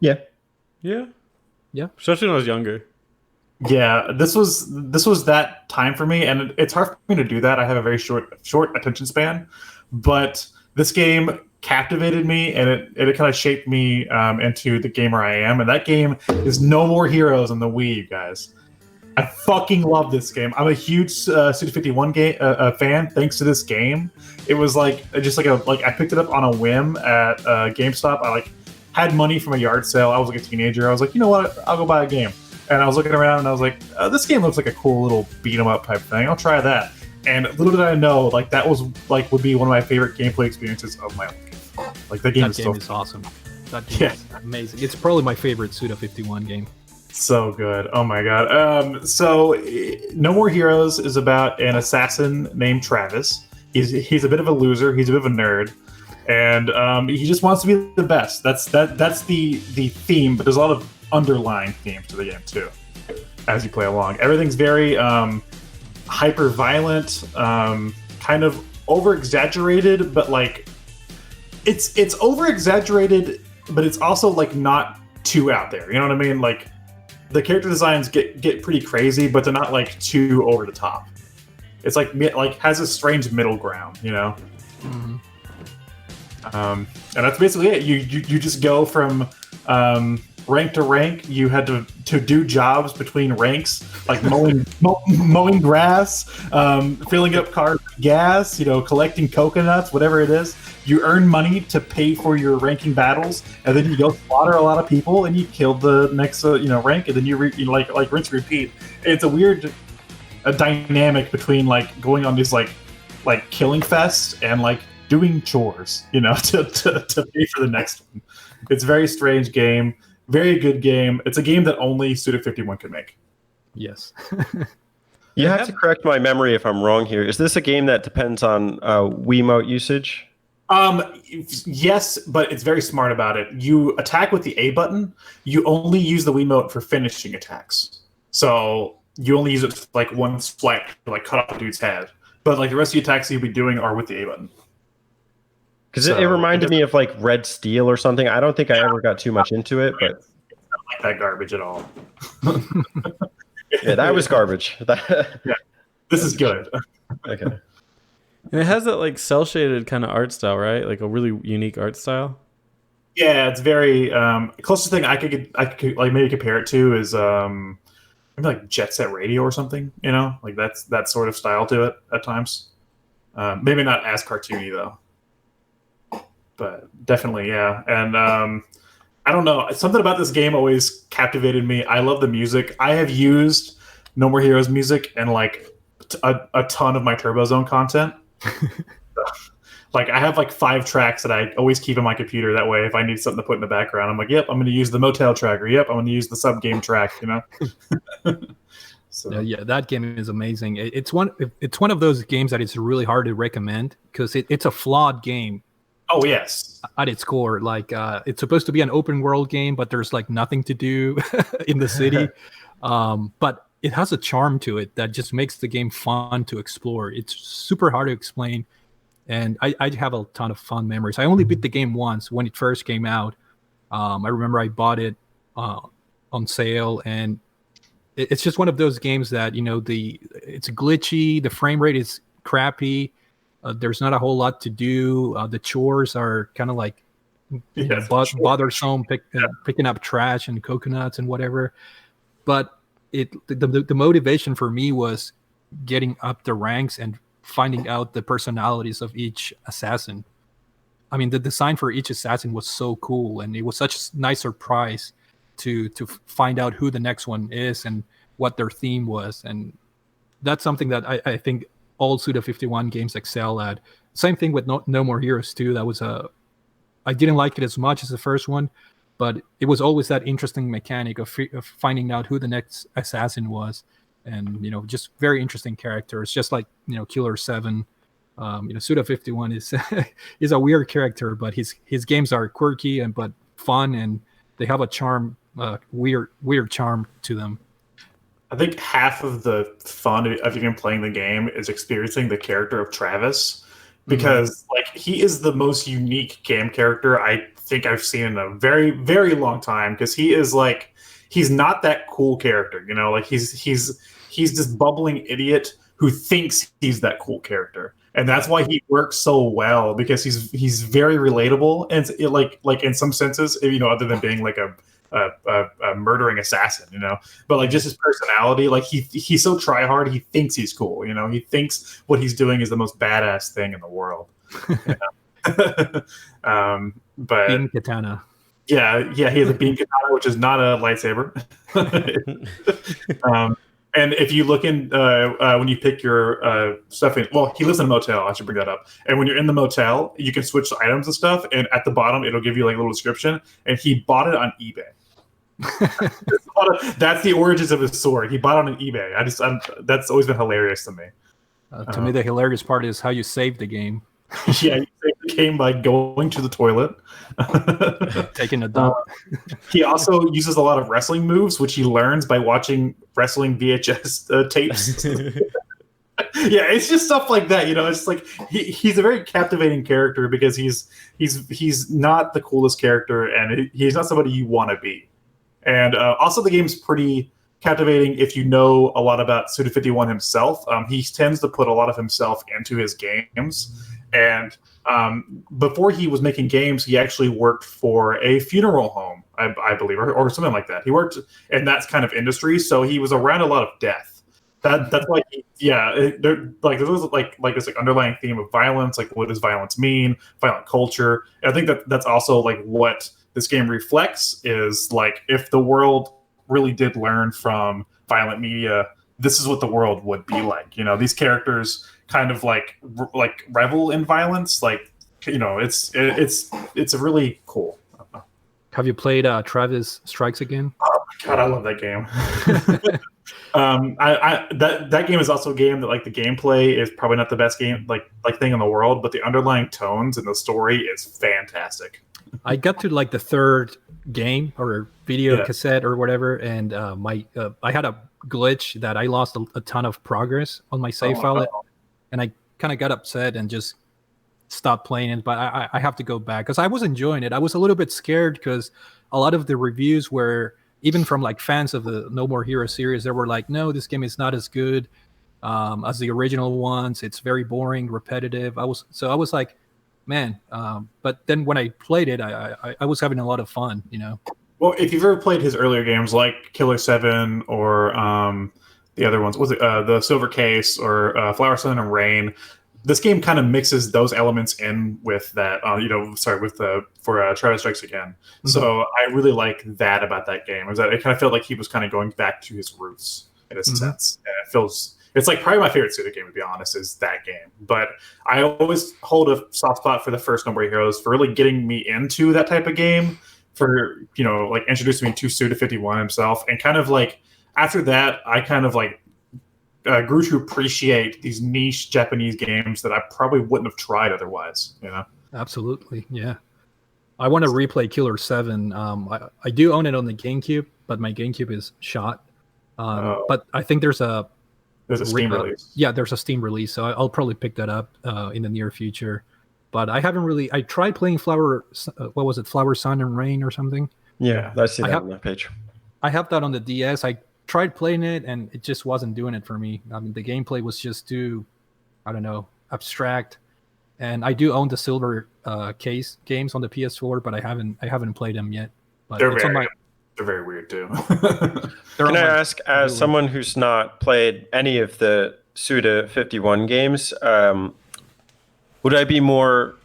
Yeah. Yeah. Yeah. Especially when I was younger. Yeah, this was that time for me, and it's hard for me to do that. I have a very short attention span, but this game captivated me, and it kind of shaped me into the gamer I am. And that game is No More Heroes on the Wii, you guys. I fucking love this game. I'm a huge Suda51 fan. Thanks to this game, it was like I picked it up on a whim at GameStop. I had money from a yard sale. I was like a teenager. I was like, you know what? I'll go buy a game. And I was looking around and I was like, this game looks like a cool little beat 'em up type thing. I'll try that. And little did I know, that was would be one of my favorite gameplay experiences of my life. Like that game is Awesome. That game is amazing. It's probably my favorite Suda51 game. So good. Oh my god. So No More Heroes is about an assassin named Travis. He's a bit of a loser. He's a bit of a nerd. And he just wants to be the best. That's the theme, but there's a lot of underlying themes to the game too as you play along. Everything's very hyper violent, kind of over exaggerated, but it's over exaggerated, but it's also not too out there. You know what I mean? Like the character designs get pretty crazy, but they're not too over the top. It's has a strange middle ground, Mm-hmm. And that's basically it. You just go from rank to rank. You had to do jobs between ranks, like mowing grass, filling up cars with gas, collecting coconuts, whatever it is. You earn money to pay for your ranking battles, and then you go slaughter a lot of people, and you kill the next rank, and then you rinse repeat. It's a weird dynamic between going on these killing fests and doing chores, to pay for the next one. It's a very strange game, very good game. It's a game that only Suda51 can make. Yes. You have to correct my memory if I'm wrong here. Is this a game that depends on Wiimote usage? Yes, but it's very smart about it. You attack with the A button. You only use the Wiimote for finishing attacks. So you only use it for one swipe to cut off a dude's head. But the rest of the attacks you'll be doing are with the A button. Because it reminded me of Red Steel or something. I don't think I ever got too much into it, but it's not like that garbage at all. yeah, that was garbage. Yeah, this is good. Okay. And it has that cel-shaded kind of art style, right? A really unique art style. Yeah, it's very closest thing I could maybe compare it to is maybe Jet Set Radio or something. That's that sort of style to it at times. Maybe not as cartoony though. But definitely, yeah. And I don't know. Something about this game always captivated me. I love the music. I have used No More Heroes music and a ton of my Turbo Zone content. Like I have like 5 tracks that I always keep in my computer. That way, if I need something to put in the background, I'm like, yep, I'm going to use the motel track, or yep, I'm going to use the sub game track. So Yeah, that game is amazing. It's one of those games that it's really hard to recommend because it's a flawed game. Oh yes, at its core. Like it's supposed to be an open world game, but there's like nothing to do in the city. But it has a charm to it that just makes the game fun to explore. It's super hard to explain, and I have a ton of fun memories. I only beat the game once when it first came out. I remember I bought it on sale, and it's just one of those games that it's glitchy, the frame rate is crappy. There's not a whole lot to do. The chores are kind of like bothersome, picking up trash and coconuts and whatever. But the motivation for me was getting up the ranks and finding out the personalities of each assassin. I mean, the design for each assassin was so cool, and it was such a nice surprise to find out who the next one is and what their theme was. And that's something that I think all Suda51 games excel at. Same thing with No More Heroes 2. That was I didn't like it as much as the first one, but it was always that interesting mechanic of finding out who the next assassin was. And just very interesting characters, just like Killer 7. Suda51 is a weird character, but his games are quirky but fun, and they have a charm, weird charm to them. I think half of the fun of even playing the game is experiencing the character of Travis, because like he is the most unique game character I think I've seen in a very, very long time. Because he is like, he's not that cool character, like he's this bubbling idiot who thinks he's that cool character. And that's why he works so well, because he's very relatable, and like in some senses, other than being like a murdering assassin, but like just his personality, like he's so try hard, he thinks he's cool, he thinks what he's doing is the most badass thing in the world. But beam katana. Yeah, he has a beam katana, which is not a lightsaber. And if you look in when you pick your stuff in, well, he lives in a motel. I should bring that up. And when you're in the motel, you can switch items and stuff. And at the bottom, it'll give you like a little description. And he bought it on eBay. That's the origins of his sword. He bought it on eBay. That's always been hilarious to me. To me, the hilarious part is how you save the game. Yeah, you save the game by going to the toilet, taking a dump. He also uses a lot of wrestling moves, which he learns by watching wrestling VHS tapes. Yeah, it's just stuff like that. It's like he's a very captivating character because he's not the coolest character, and he's not somebody you want to be. And also, the game's pretty captivating if you know a lot about Suda51 himself. He tends to put a lot of himself into his games. And before he was making games, he actually worked for a funeral home, I believe, or something like that. He worked in that kind of industry, so he was around a lot of death. That's why, there's this underlying theme of violence. Like, what does violence mean? Violent culture. And I think that's also like what this game reflects is like, if the world really did learn from violent media, this is what the world would be like. These characters kind of like revel in violence. Like, it's really cool. Have you played Travis Strikes Again? Oh my god, I love that game. That game is also a game that like the gameplay is probably not the best game like thing in the world, but the underlying tones and the story is fantastic. I got to like the third game or video cassette or whatever, and I had a glitch that I lost a ton of progress on my save file, and I kind of got upset and just stopped playing it. But I have to go back because I was enjoying it. I was a little bit scared because a lot of the reviews were, even from like fans of the No More Heroes series, they were like, no, this game is not as good as the original ones. It's very boring, repetitive. I was like, man. But then when I played it, I was having a lot of fun, Well, if you've ever played his earlier games like Killer 7 or the other ones, was it the Silver Case or Flower, Sun, and Rain? This game kind of mixes those elements in with that, for Travis Strikes Again. Mm-hmm. So I really like that about that game, is that it kind of felt like he was kind of going back to his roots in a sense. And It's like probably my favorite Suda game, to be honest, is that game. But I always hold a soft spot for the first No More Heroes for really getting me into that type of game, for, you know, like introducing me to Suda 51 himself. And kind of like after that, I kind of like grew to appreciate these niche Japanese games that I probably wouldn't have tried otherwise, you know? Absolutely, yeah. I want to replay Killer 7. I do own it on the GameCube, but my GameCube is shot. But I think there's a Steam release. Yeah, there's a Steam release, so I'll probably pick that up in the near future. But I haven't really. I tried playing Flower Sun and Rain or something. Yeah, I see that on that page. I have that on the DS. I tried playing it, and it just wasn't doing it for me. I mean, the gameplay was just too, I don't know, abstract. And I do own the Silver Case games on the PS4, but I haven't played them yet. But They're very weird too. Can I ask, as someone who's not played any of the Suda 51 games, would I be more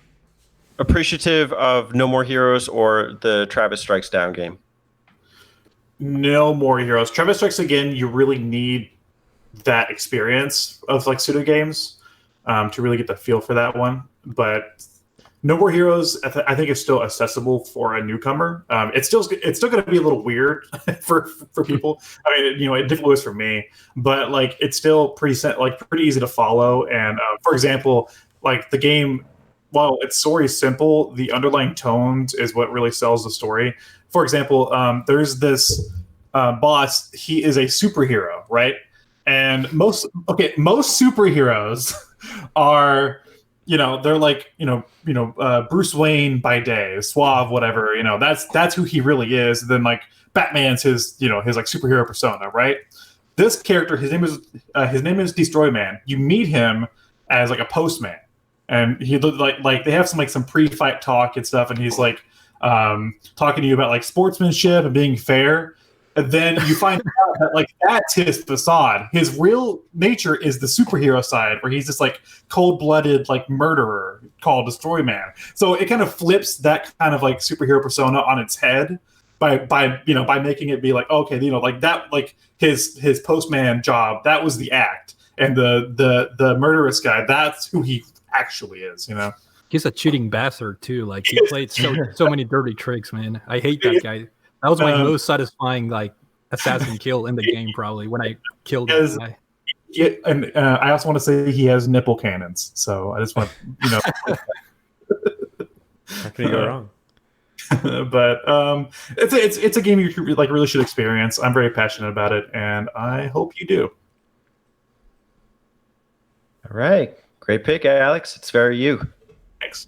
appreciative of No More Heroes or the Travis Strikes Down game? No More Heroes. Travis Strikes Again, you really need that experience of like Suda games to really get the feel for that one. But No More Heroes, I think, is still accessible for a newcomer. It's still going to be a little weird for people. I mean, you know, it definitely was for me, but like it's still pretty easy to follow. And for example, like the game, while its story is simple, the underlying tones is what really sells the story. For example, there's this boss. He is a superhero, right? And most superheroes are, you know, they're like, Bruce Wayne by day, suave, whatever. You know, that's who he really is. Then like Batman's his like superhero persona, right? This character, his name is Destroy Man. You meet him as like a postman, and he looked like they have some pre-fight talk and stuff, and he's like talking to you about like sportsmanship and being fair. And then you find out that like that's his facade. His real nature is the superhero side, where he's this like cold-blooded like murderer called Destroy Man. So it kind of flips that kind of like superhero persona on its head by making it be like, okay, you know, like that, like his postman job, that was the act, and the murderous guy, that's who he actually is, you know. He's a cheating bastard too. Like he played so many dirty tricks, man. I hate that guy. That was my most satisfying like assassin kill in the game, probably, when I killed that guy. Yeah, and I also want to say he has nipple cannons. So I just want How can you go wrong? But it's a game you really should experience. I'm very passionate about it, and I hope you do. All right, great pick, Alex. It's very you. Thanks.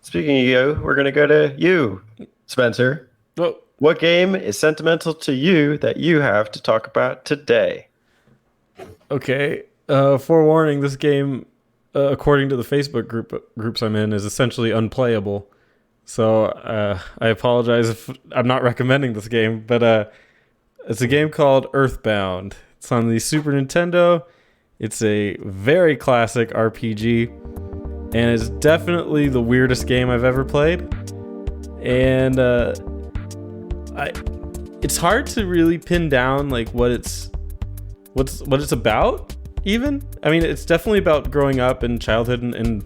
Speaking of you, we're gonna go to you, Spencer. Oh. What game is sentimental to you that you have to talk about today? Okay. Forewarning, this game, according to the Facebook groups I'm in, is essentially unplayable. So I apologize if I'm not recommending this game, but it's a game called Earthbound. It's on the Super Nintendo. It's a very classic RPG, and it's definitely the weirdest game I've ever played. And it's hard to really pin down like what it's about, even. I mean, it's definitely about growing up in childhood and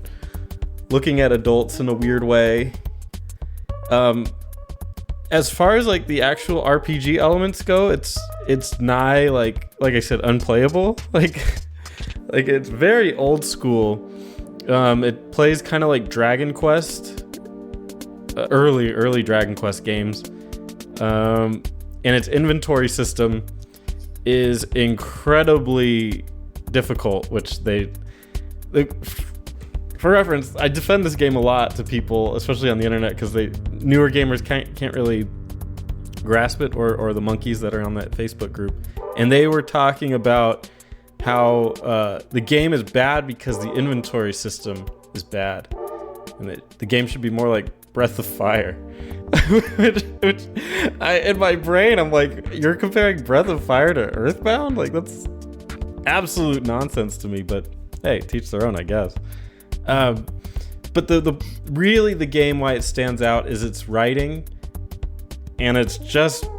looking at adults in a weird way. As far as like the actual RPG elements go, it's nigh like I said, unplayable. Like it's very old school. It plays kind of like Dragon Quest, early Dragon Quest games. And its inventory system is incredibly difficult, which for reference, I defend this game a lot to people, especially on the internet, because newer gamers can't really grasp it, or the monkeys that are on that Facebook group. And they were talking about how the game is bad because the inventory system is bad, and the game should be more like Breath of Fire. which in my brain, I'm like, you're comparing Breath of Fire to Earthbound? Like, that's absolute nonsense to me. But hey, teach their own, I guess. But the game, why it stands out is its writing, and it's just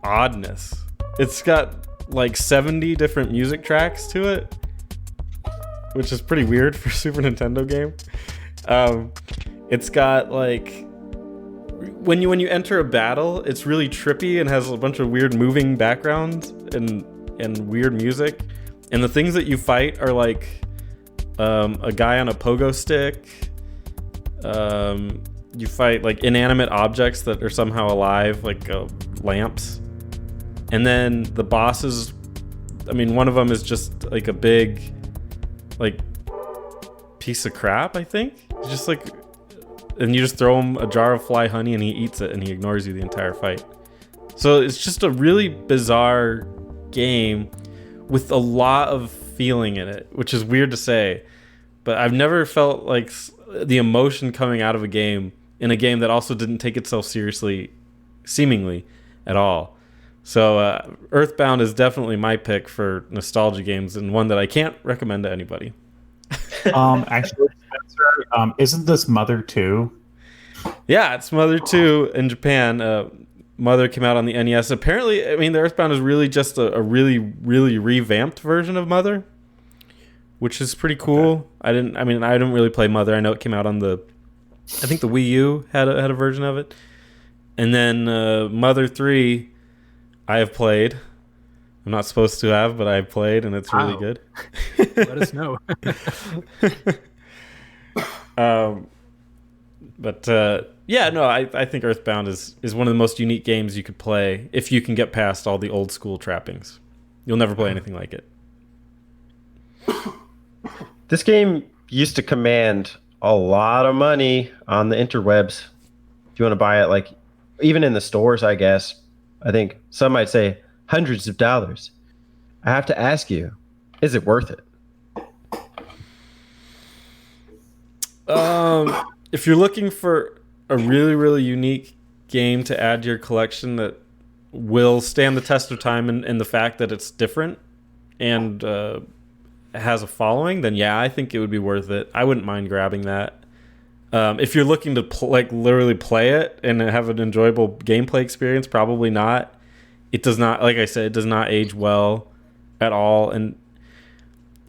oddness. It's got like 70 different music tracks to it, which is pretty weird for a Super Nintendo game. It's got like when you enter a battle, it's really trippy and has a bunch of weird moving backgrounds and weird music. And the things that you fight are like a guy on a pogo stick. You fight like inanimate objects that are somehow alive, like lamps. And then the bosses, I mean, one of them is just like a big like piece of crap, I think. It's just like, and you just throw him a jar of fly honey and he eats it and he ignores you the entire fight. So it's just a really bizarre game with a lot of feeling in it, which is weird to say, but I've never felt like the emotion coming out of a game in a game that also didn't take itself seriously, seemingly, at all. So Earthbound is definitely my pick for nostalgia games, and one that I can't recommend to anybody. Actually, Spencer, isn't this Mother 2? Yeah, it's Mother 2 in Japan. Mother came out on the NES. Apparently, I mean, the Earthbound is really just a really, really revamped version of Mother, which is pretty cool. Okay. I didn't really play Mother. I know it came out on I think the Wii U had a version of it. And then Mother 3, I have played. I'm not supposed to have, but I've played, and it's really good. Let us know. I think Earthbound is one of the most unique games you could play if you can get past all the old school trappings. You'll never play anything like it. This game used to command a lot of money on the interwebs. If you want to buy it, like even in the stores, I guess. I think some might say hundreds of dollars. I have to ask you, is it worth it? If you're looking for a really, really unique game to add to your collection that will stand the test of time in the fact that it's different and has a following, then yeah, I think it would be worth it. I wouldn't mind grabbing that. If you're looking to literally play it and have an enjoyable gameplay experience, probably not. It does not, like I said, it does not age well at all, and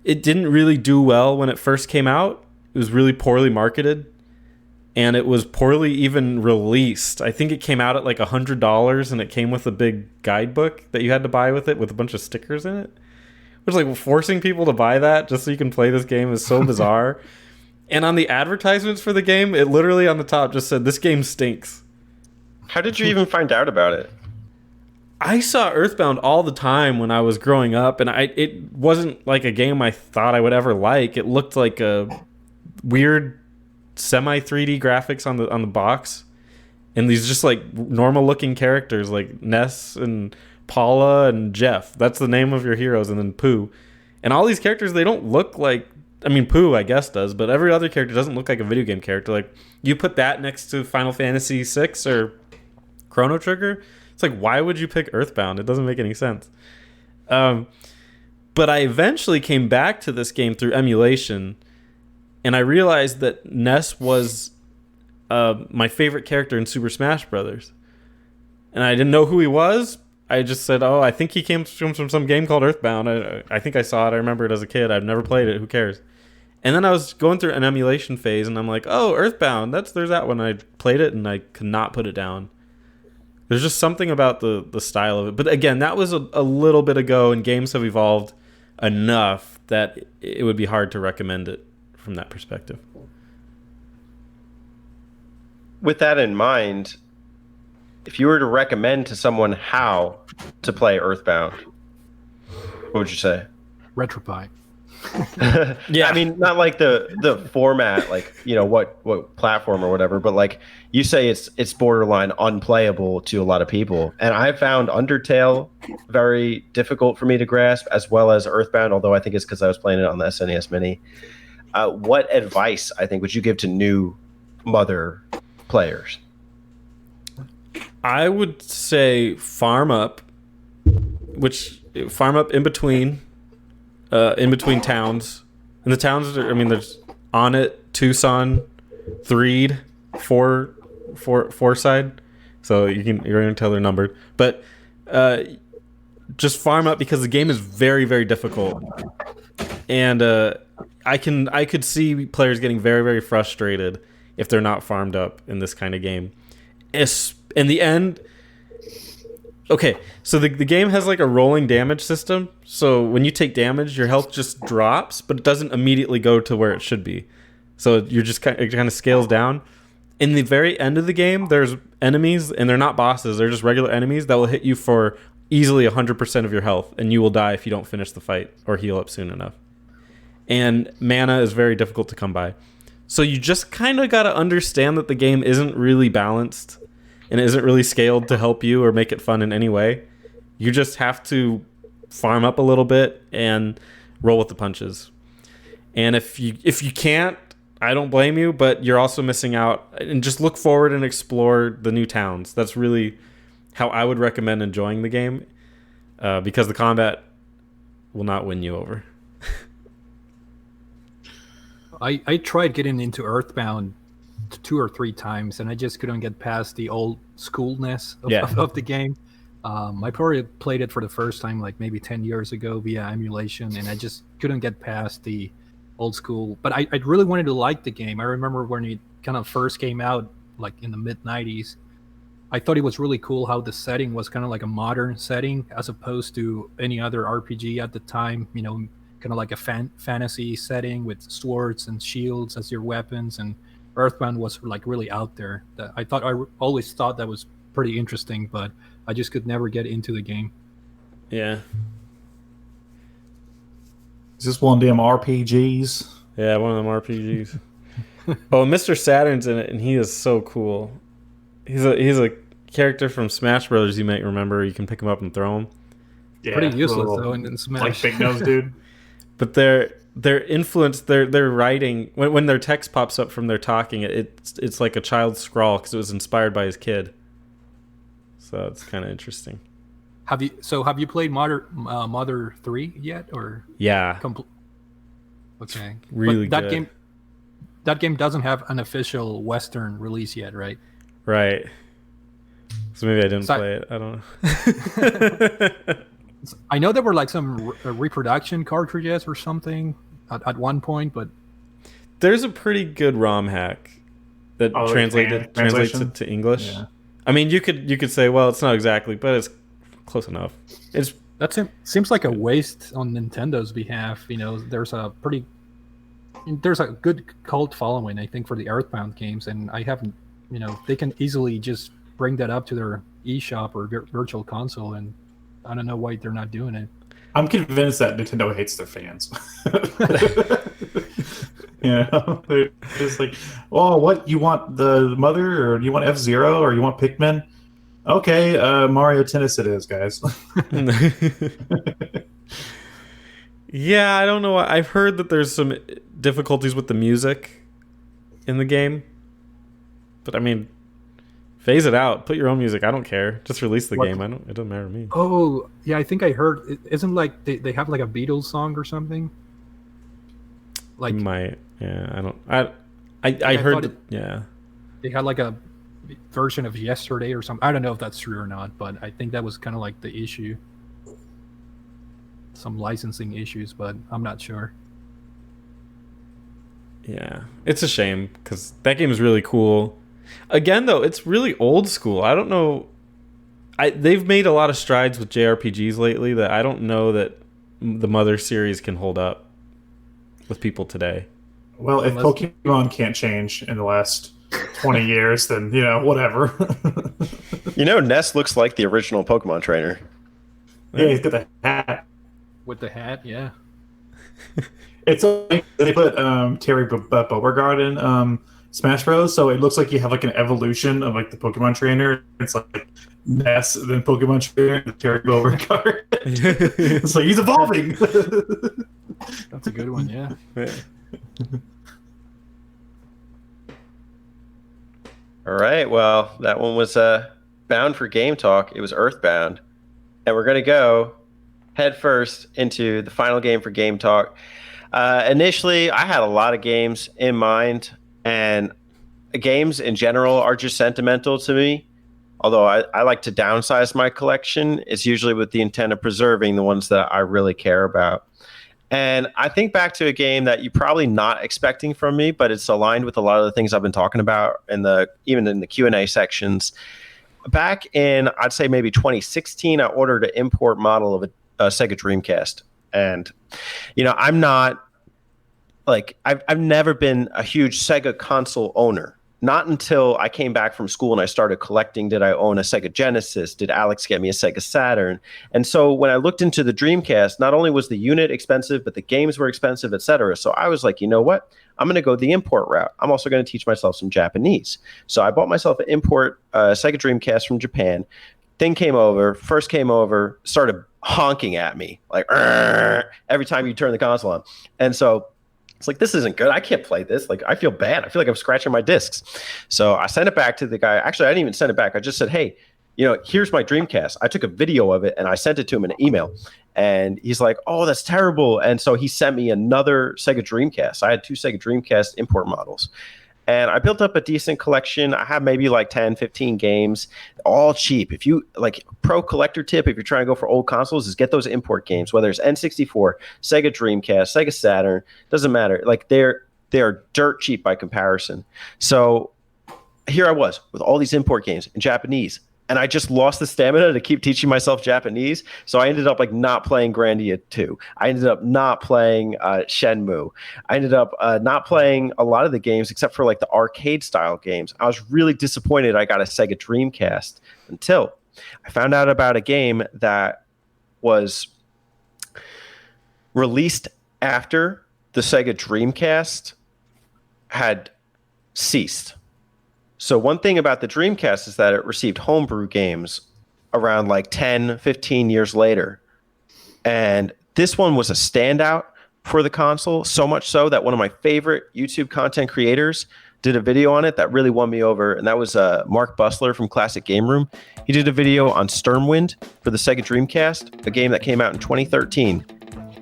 it didn't really do well when it first came out. It was really poorly marketed, and it was poorly even released. I think it came out at like $100, and it came with a big guidebook that you had to buy with it with a bunch of stickers in it. Which, like, forcing people to buy that just so you can play this game is so bizarre. And on the advertisements for the game, it literally on the top just said, "This game stinks." How did you even find out about it? I saw Earthbound all the time when I was growing up, and it wasn't like a game I thought I would ever like. It looked like a weird semi 3D graphics on the box, and these just like normal looking characters like Ness and Paula and Jeff. That's the name of your heroes, and then Pooh. And all these characters, they don't look like, I mean, Pooh I guess does, but every other character doesn't look like a video game character. Like, you put that next to Final Fantasy VI or Chrono Trigger, it's like, why would you pick Earthbound? It doesn't make any sense. But I eventually came back to this game through emulation, and I realized that Ness was my favorite character in Super Smash Brothers. And I didn't know who he was. I just said, oh, I think he came from some game called Earthbound. I think I saw it. I remember it as a kid. I've never played it. Who cares? And then I was going through an emulation phase, and I'm like, oh, Earthbound. There's that one. I played it, and I could not put it down. There's just something about the style of it. But again, that was a little bit ago, and games have evolved enough that it would be hard to recommend it from that perspective. With that in mind, if you were to recommend to someone how to play Earthbound, what would you say? Retropie. Yeah, I mean, not like the format, like, you know, what platform or whatever, but like you say, it's borderline unplayable to a lot of people, and I found Undertale very difficult for me to grasp, as well as Earthbound. Although I think it's because I was playing it on the SNES Mini. What advice, I think, would you give to new Mother players? I would say farm up in between towns. And the towns are, I mean, there's Onit, Tucson, Threed, Foreside. So you're going to tell they're numbered. But just farm up because the game is very, very difficult. And I could see players getting very, very frustrated if they're not farmed up in this kind of game. In the end, okay, so the game has like a rolling damage system. So when you take damage, your health just drops, but it doesn't immediately go to where it should be. So it kind of scales down. In the very end of the game, there's enemies, and they're not bosses. They're just regular enemies that will hit you for easily 100% of your health, and you will die if you don't finish the fight or heal up soon enough. And mana is very difficult to come by. So you just kind of got to understand that the game isn't really balanced and isn't really scaled to help you or make it fun in any way. You just have to farm up a little bit and roll with the punches. And if you can't, I don't blame you, but you're also missing out. And just look forward and explore the new towns. That's really how I would recommend enjoying the game, because the combat will not win you over. I tried getting into Earthbound 2 or 3 times, and I just couldn't get past the old schoolness of the game. I probably played it for the first time like maybe 10 years ago via emulation, and I just couldn't get past the old school. But I really wanted to like the game. I remember when it kind of first came out, like in the mid-90s, I thought it was really cool how the setting was kind of like a modern setting as opposed to any other RPG at the time, you know, kind of like a fantasy setting with swords and shields as your weapons. And Earthbound was like really out there. I always thought that was pretty interesting, but I just could never get into the game. Yeah. Is this one of them RPGs? Yeah, one of them RPGs. Oh, Mr. Saturn's in it, and he is so cool. He's a character from Smash Brothers. You might remember. You can pick him up and throw him. Yeah, pretty useless though in Smash. Like Big Nose Dude. But their influence, their writing, when their text pops up from their talking, it's like a child's scrawl because it was inspired by his kid. So it's kind of interesting. Have you played Mother 3 yet, or? Yeah. Okay. Really but good. That game doesn't have an official Western release yet, right? Right. So maybe I didn't play it. I don't know. I know there were like some reproduction cartridges or something at one point, but there's a pretty good ROM hack that translates it to English. Yeah. I mean, you could say, well, it's not exactly, but it's close enough. Seems like a waste on Nintendo's behalf. You know, there's a good cult following, I think, for the Earthbound games, and I haven't, you know, they can easily just bring that up to their eShop or virtual console, and I don't know why they're not doing it. I'm convinced that Nintendo hates their fans. You know, they're just like, oh, what, you want the Mother, or do you want F-Zero, or you want Pikmin? Okay, Mario Tennis it is, guys. Yeah, I don't know. I've heard that there's some difficulties with the music in the game, but I mean, phase it out. Put your own music. I don't care. Just release the game. It doesn't matter to me. Oh, yeah, I think I heard. Isn't like they have like a Beatles song or something? Like I heard. Yeah, they had like a version of Yesterday or something. I don't know if that's true or not, but I think that was kind of like the issue. Some licensing issues, but I'm not sure. Yeah, it's a shame because that game is really cool. Again, though, it's really old school. I don't know. They've made a lot of strides with JRPGs lately that I don't know that the Mother series can hold up with people today. Well, if Pokemon can't change in the last 20 years, then, you know, whatever. You know, Ness looks like the original Pokemon trainer. Yeah, he's got the hat. With the hat, yeah. It's like they put Terry Beauregard in Smash Bros. So it looks like you have like an evolution of like the Pokemon trainer. It's like Ness, then Pokemon trainer, and Terry Beauregard. It's like he's evolving. That's a good one, yeah. All right, well, that one was bound for Game Talk. It was Earthbound. And we're going to go head first into the final game for Game Talk. Initially, I had a lot of games in mind, and games in general are just sentimental to me. Although I like to downsize my collection, it's usually with the intent of preserving the ones that I really care about. And I think back to a game that you're probably not expecting from me, but it's aligned with a lot of the things I've been talking about even in the Q&A sections. Back in, I'd say maybe 2016, I ordered an import model of a Sega Dreamcast. And, I'm not I've never been a huge Sega console owner. Not until I came back from school and I started collecting did I own a Sega Genesis, did Alex get me a Sega Saturn. And so when I looked into the Dreamcast, not only was the unit expensive, but the games were expensive, etc. So I was like, you know what? I'm going to go the import route. I'm also going to teach myself some Japanese. So I bought myself an import Sega Dreamcast from Japan. Thing first came over, started honking at me, like, every time you turn the console on. And so it's like, this isn't good. I can't play this. Like, I feel bad. I feel like I'm scratching my discs. So I sent it back to the guy. Actually, I didn't even send it back. I just said, hey, here's my Dreamcast. I took a video of it and I sent it to him in an email. And he's like, oh, that's terrible. And so he sent me another Sega Dreamcast. I had 2 Sega Dreamcast import models. And I built up a decent collection. I have maybe like 10, 15 games, all cheap. If you pro collector tip, if you're trying to go for old consoles, is get those import games, whether it's N64, Sega Dreamcast, Sega Saturn, doesn't matter. Like they're dirt cheap by comparison. So here I was with all these import games in Japanese. And I just lost the stamina to keep teaching myself Japanese. So I ended up not playing Grandia 2. I ended up not playing Shenmue. I ended up not playing a lot of the games except for the arcade style games. I was really disappointed I got a Sega Dreamcast until I found out about a game that was released after the Sega Dreamcast had ceased. So one thing about the Dreamcast is that it received homebrew games around 10, 15 years later. And this one was a standout for the console, so much so that one of my favorite YouTube content creators did a video on it that really won me over, and that was Mark Bussler from Classic Game Room. He did a video on Sturmwind for the Sega Dreamcast, a game that came out in 2013.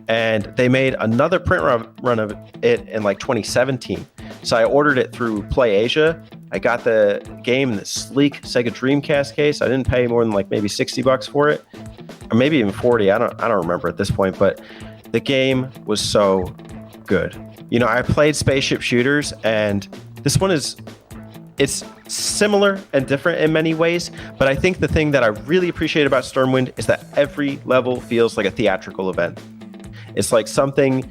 And they made another print run of it in 2017. So I ordered it through PlayAsia. I got the game in the sleek Sega Dreamcast case. I didn't pay more than maybe $60 for it, or maybe even 40. I don't remember at this point, but the game was so good. I played spaceship shooters, and this one it's similar and different in many ways, but I think the thing that I really appreciate about Sturmwind is that every level feels like a theatrical event. It's like something,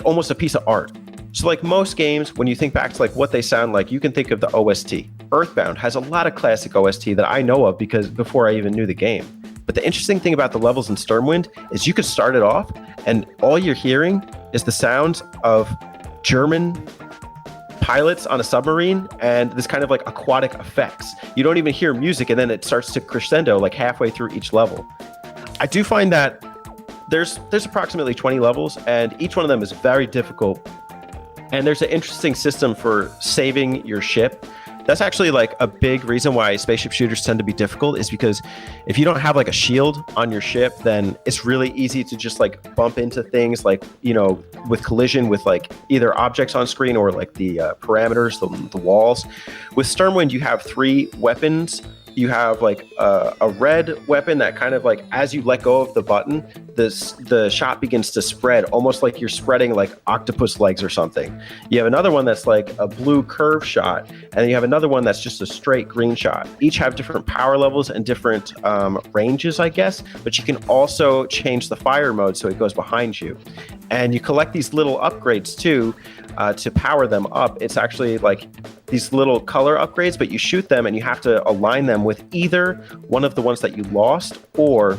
almost a piece of art. So most games, when you think back to what they sound like, you can think of the OST. Earthbound has a lot of classic OST that I know of because before I even knew the game. But the interesting thing about the levels in Sturmwind is you could start it off and all you're hearing is the sounds of German pilots on a submarine and this kind of aquatic effects. You don't even hear music, and then it starts to crescendo halfway through each level. I do find that there's approximately 20 levels, and each one of them is very difficult. And there's an interesting system for saving your ship. That's actually a big reason why spaceship shooters tend to be difficult, is because if you don't have a shield on your ship, then it's really easy to just bump into things with collision with either objects on screen or the parameters, the walls. With Sturmwind, you have 3 weapons. You have a red weapon that kind of as you let go of the button, the shot begins to spread, almost like you're spreading octopus legs or something. You have another one that's a blue curve shot, and then you have another one that's just a straight green shot. Each have different power levels and different ranges, I guess, but you can also change the fire mode so it goes behind you. And you collect these little upgrades too to power them up. It's actually these little color upgrades, but you shoot them and you have to align them with either one of the ones that you lost or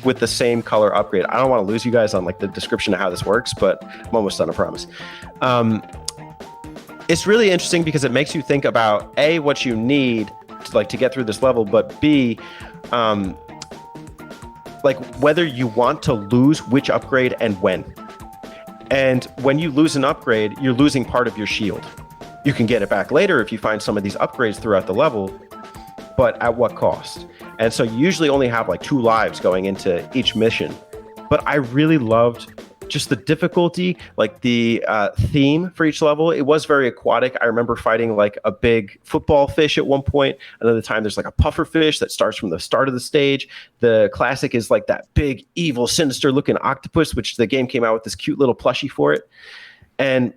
with the same color upgrade. I don't want to lose you guys on the description of how this works, but I'm almost done, I promise. It's really interesting because it makes you think about A, what you need to get through this level, but B, whether you want to lose which upgrade and when. And when you lose an upgrade, you're losing part of your shield. You can get it back later if you find some of these upgrades throughout the level, but at what cost? And so you usually only have 2 lives going into each mission. But I really loved just the difficulty, like the theme for each level, it was very aquatic. I remember fighting like a big football fish at one point. Another time there's like a puffer fish that starts from the start of the stage. The classic is like that big, evil, sinister looking octopus, which the game came out with this cute little plushie for it. And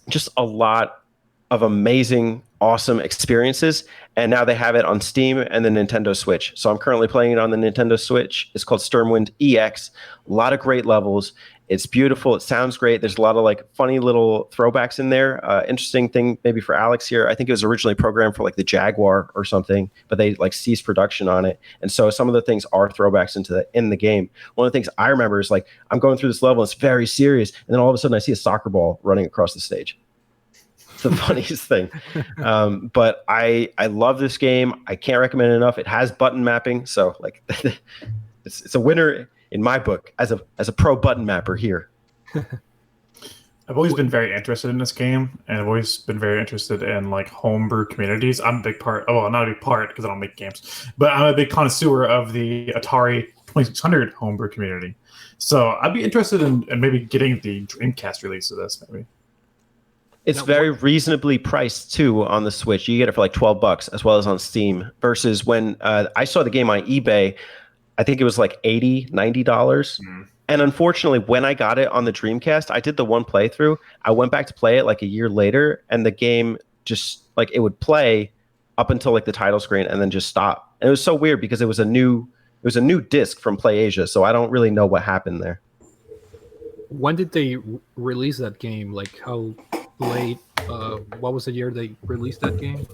just a lot of amazing, awesome experiences. And now they have it on Steam and the Nintendo Switch. So I'm currently playing it on the Nintendo Switch. It's called Sturmwind EX. A lot of great levels. It's beautiful. It sounds great. There's a lot of like funny little throwbacks in there. Interesting thing maybe for Alex here. I think it was originally programmed for like the Jaguar or something, but they like ceased production on it. And so some of the things are throwbacks in the game. One of the things I remember is like I'm going through this level. It's very serious. And then all of a sudden I see a soccer ball running across the stage. It's the funniest thing. But I love this game. I can't recommend it enough. It has button mapping. So like it's a winner in my book as a pro button mapper here. I've always been very interested in this game, and I've always been very interested in like homebrew communities. I'm a big part, well, not a big part because I don't make games, but I'm a big connoisseur of the Atari 2600 homebrew community. So I'd be interested in maybe getting the Dreamcast release of this, maybe. It's very reasonably priced too on the Switch. You get it for like $12 as well as on Steam. Versus when I saw the game on eBay, I think it was like $80, $90. And unfortunately, when I got it on the Dreamcast, I did the one playthrough. I went back to play it like a year later, and the game just like it would play up until like the title screen and then just stop. And it was so weird because it was a new disc from PlayAsia, so I don't really know what happened there. When did they release that game? Like how late? What was the year they released that game?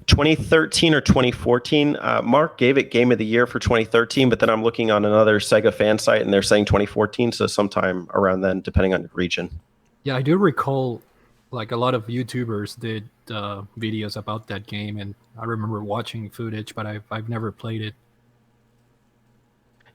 2013 or 2014. Mark gave it Game of the Year for 2013, but then I'm looking on another Sega fan site and they're saying 2014, so sometime around then, depending on the region. Yeah, I do recall like a lot of YouTubers did videos about that game, and I remember watching footage, but I've never played it.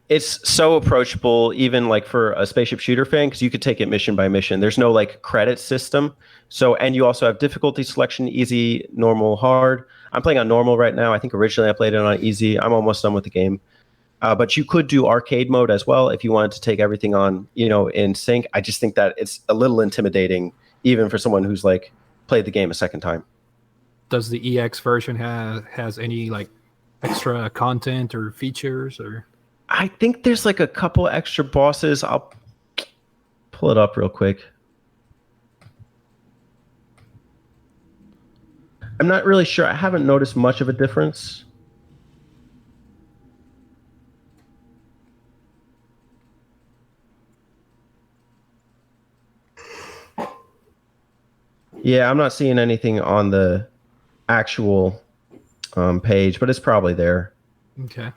It's so approachable, even like for a spaceship shooter fan, because you could take it mission by mission. There's no like credit system. So, and you also have difficulty selection, easy, normal, hard. I'm playing on normal right now. I think originally I played it on easy. I'm almost done with the game. But you could do arcade mode as well if you wanted to take everything on, in sync. I just think that it's a little intimidating, even for someone who's like played the game a second time. Does the EX version has any like extra content or features or? I think there's like a couple extra bosses. I'll pull it up real quick. I'm not really sure. I haven't noticed much of a difference. Yeah, I'm not seeing anything on the actual page, but it's probably there. Okay.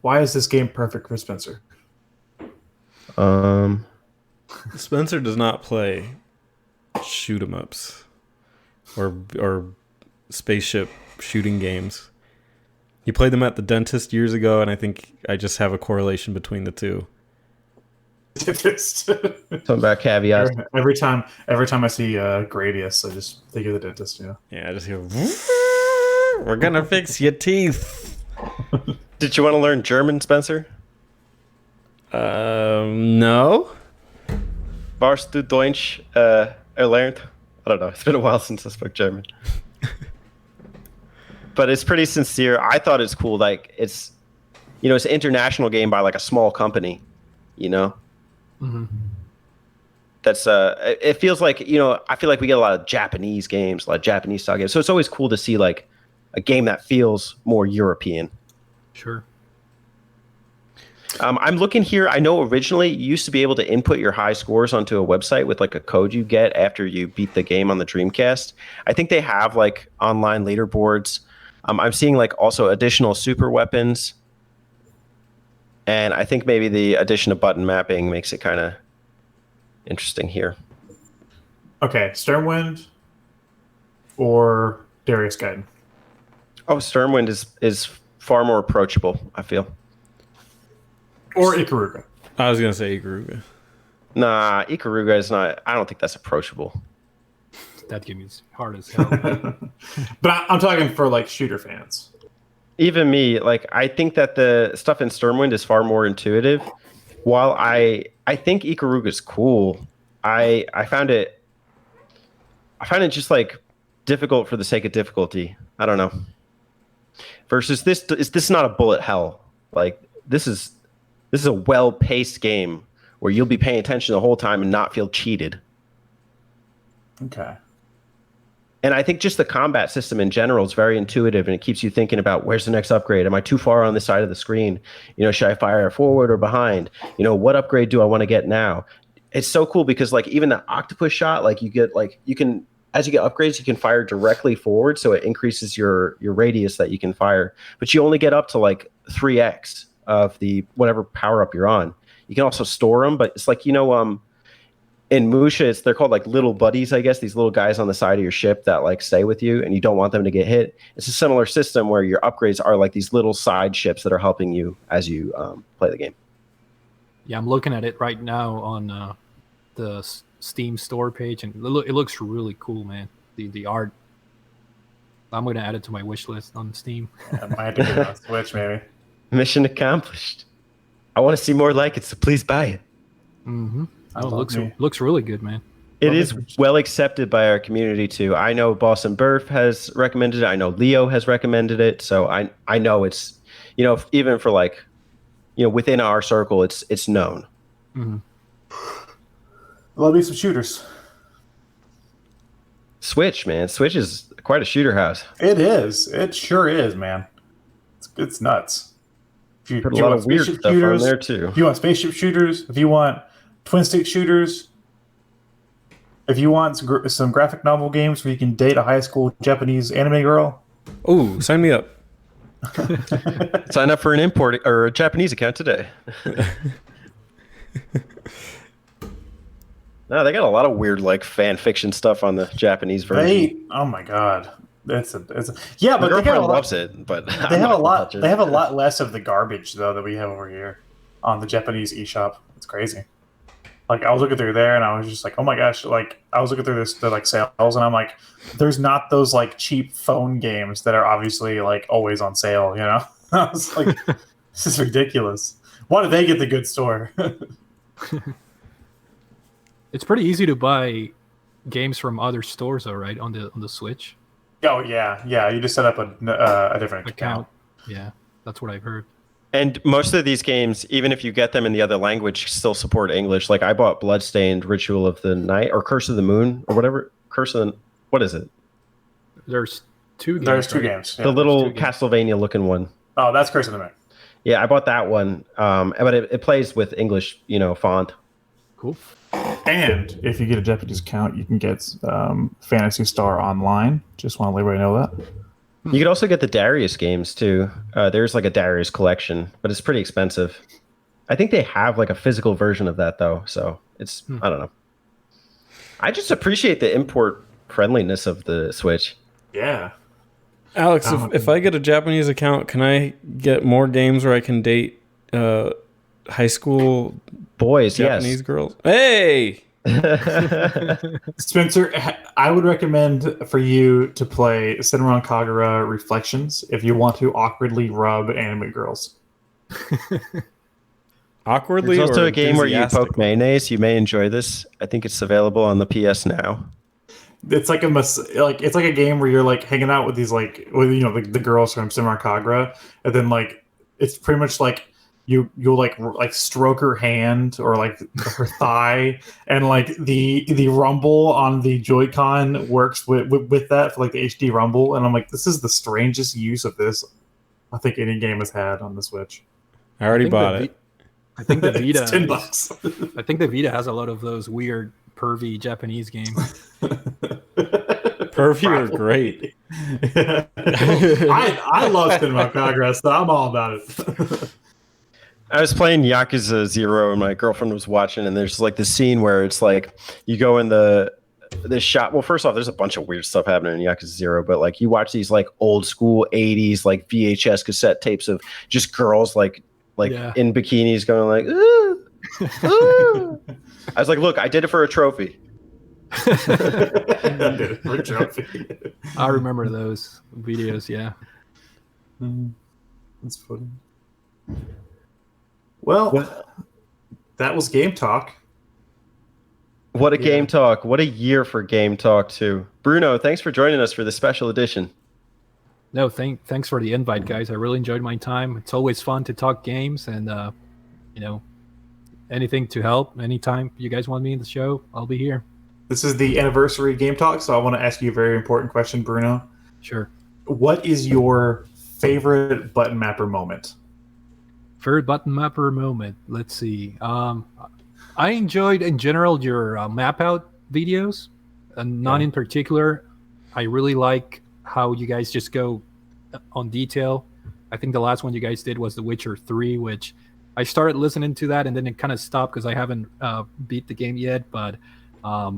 Why is this game perfect for Spencer? Spencer does not play shoot 'em ups or spaceship shooting games. He played them at the dentist years ago, and I think I just have a correlation between the two. Dentist. Talking about caveats. Every time I see Gradius, I just think of the dentist. Yeah, I just hear, we're gonna fix your teeth. Did you want to learn German, Spencer? No. Warst du Deutsch erlernt? I don't know. It's been a while since I spoke German. But it's pretty sincere. I thought it's cool. Like it's an international game by like a small company, Mm-hmm. That's it feels like, I feel like we get a lot of Japanese games, a lot of Japanese style games. So it's always cool to see like a game that feels more European. Sure. I'm looking here. I know originally you used to be able to input your high scores onto a website with like a code you get after you beat the game on the Dreamcast. I think they have like online leaderboards. I'm seeing like also additional super weapons. And I think maybe the addition of button mapping makes it kind of interesting here. Okay, Sturmwind or Darius Gaiden? Oh, Sturmwind is far more approachable, I feel. Or Ikaruga. I was gonna say Ikaruga. Nah, Ikaruga is not. I don't think that's approachable. That game is hard as hell. But I'm talking for like shooter fans. even me, like I think that the stuff in Sturmwind is far more intuitive. While I think Ikaruga's cool, I found it just like difficult for the sake of difficulty. I don't know. Versus this is not a bullet hell. Like this is a well-paced game where you'll be paying attention the whole time and not feel cheated. Okay. And I think just the combat system in general is very intuitive, and it keeps you thinking about where's the next upgrade? Am I too far on this side of the screen? You know, should I fire forward or behind? You know, what upgrade do I want to get now? It's so cool because like even the octopus shot, like you get like you can as you get upgrades, you can fire directly forward, so it increases your radius that you can fire. But you only get up to like 3x of the whatever power up you're on. You can also store them, but it's like in Musha, they're called like little buddies, I guess. These little guys on the side of your ship that like stay with you, and you don't want them to get hit. It's a similar system where your upgrades are like these little side ships that are helping you as you play the game. Yeah, I'm looking at it right now on the Steam store page, and it looks really cool, man. The art. I'm going to add it to my wish list on Steam. I might have to get it on Switch, maybe. Mission accomplished. I want to see more like it, so please buy it. Mm-hmm. Oh, looks really good, man. It is well accepted by our community too. I know Boston Burf has recommended it. I know Leo has recommended it. So I know it's, you know, even for like, you know, within our circle, it's known. Mm-hmm. Love me some shooters. Switch, man. Switch is quite a shooter house. It is. It sure is, man. It's nuts. If you, Put a lot of weird stuff on there too. If you want spaceship shooters, if you want twin stick shooters, if you want some graphic novel games where you can date a high school Japanese anime girl. Oh, sign me up. Sign up for an import or a Japanese account today. No, they got a lot of weird like fan fiction stuff on the Japanese version. Oh my god, it's a yeah, but my girlfriend loves it. But they have a lot. They have a lot less of the garbage though that we have over here on the Japanese eShop. It's crazy. Like I was looking through there and I was just like, oh my gosh! Like I was looking through the like sales and I'm like, there's not those like cheap phone games that are obviously like always on sale. You know, I was like, this is ridiculous. Why do they get the good store? It's pretty easy to buy games from other stores, though, right? On the Switch. Oh yeah. You just set up a different account. Yeah, that's what I've heard. And most of these games, even if you get them in the other language, still support English. Like I bought Bloodstained Ritual of the Night or Curse of the Moon or whatever. What is it? There's two games. There's two games. Yeah. The little Castlevania looking one. Oh, that's Curse of the Moon. Yeah, I bought that one. But it plays with English, font. Cool. And if you get a Japanese account, you can get Phantasy Star Online. Just want to let everybody know that. You could also get the Darius games too. There's like a Darius collection, but it's pretty expensive. I think they have like a physical version of that though, so it's I don't know. I just appreciate the import friendliness of the Switch. Yeah. Alex, if I get a Japanese account, can I get more games where I can date high school boys? Japanese girls? Hey! Spencer, I would recommend for you to play Senran Kagura Reflections if you want to awkwardly rub anime girls. Awkwardly. There's also or a game where you poke mayonnaise. You may enjoy this. I think it's available on the PS Now. It's like it's like a game where you're like hanging out with these the girls from Senran Kagura, and then like it's pretty much like you'll like stroke her hand or like her thigh, and like the rumble on the Joy-Con works with that for like the HD rumble, and I'm like, this is the strangest use of this I think any game has had on the Switch. I already bought it. I think the Vita it's $10. I think the Vita has a lot of those weird pervy Japanese games. Pervy are great. I love Senran Kagura, so I'm all about it. I was playing Yakuza 0 and my girlfriend was watching, and there's like this scene where it's like you go in this shop. Well, first off, there's a bunch of weird stuff happening in Yakuza 0, but like you watch these like old school 80s like VHS cassette tapes of just girls like in bikinis going like, ooh, ooh. I was like, look, I did it for a trophy. I remember those videos, yeah. That's funny. Well, What, that was Game Talk. what a Yeah. Game Talk. What a year for Game Talk, too. Bruno, thanks for joining us for this special edition. No, thanks for the invite, guys. I really enjoyed my time. It's always fun to talk games, and you know, anything to help. Anytime you guys want me in the show, I'll be here. This is the anniversary Game Talk, so I want to ask you a very important question, Bruno. Sure. What is your favorite button mapper moment? Third button mapper moment. Let's see. I enjoyed in general your map out videos, and not in particular. I really like how you guys just go on detail. I think the last one you guys did was The Witcher 3, which I started listening to that and then it kind of stopped because I haven't beat the game yet. But I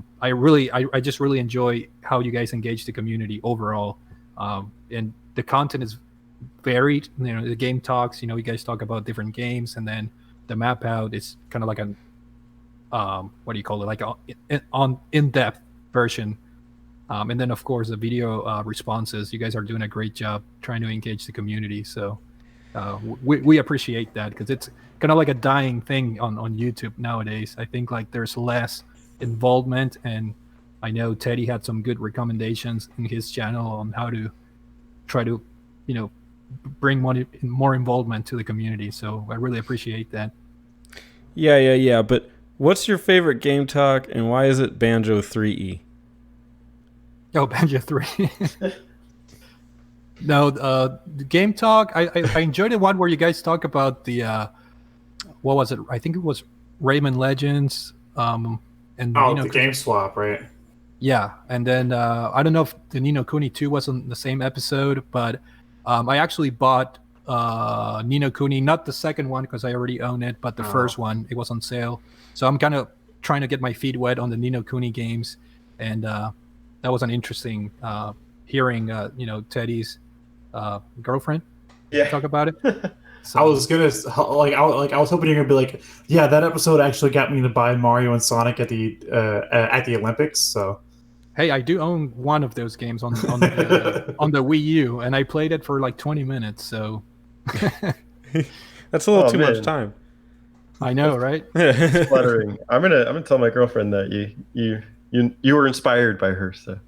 just really enjoy how you guys engage the community overall, and the content is varied. You know, the game talks. You know, you guys talk about different games, and then the map out is kind of like an what do you call it? Like on in-depth version. And then, of course, the video responses. You guys are doing a great job trying to engage the community. So we appreciate that, because it's kind of like a dying thing on YouTube nowadays. I think like there's less involvement, and I know Teddy had some good recommendations in his channel on how to try to, you know, bring more involvement to the community. So I really appreciate that. Yeah. But what's your favorite Game Talk, and why is it Banjo 3E? Oh, Banjo 3. No, the Game Talk, I enjoyed the one where you guys talk about the, what was it? I think it was Rayman Legends. And the Game Swap, right? Yeah, and then I don't know if the Ni no Kuni 2 was on the same episode, but I actually bought Ni no Kuni, not the second one because I already own it, but the first one. It was on sale. So I'm kind of trying to get my feet wet on the Ni no Kuni games, and that was an interesting hearing, Teddy's girlfriend talk about it. So, I was hoping you're gonna be like, yeah, that episode actually got me to buy Mario and Sonic at the Olympics. So, hey, I do own one of those games on the Wii U, and I played it for like 20 minutes. So That's a little too much time. I know, right? Fluttering. I'm gonna tell my girlfriend that you were inspired by her. So.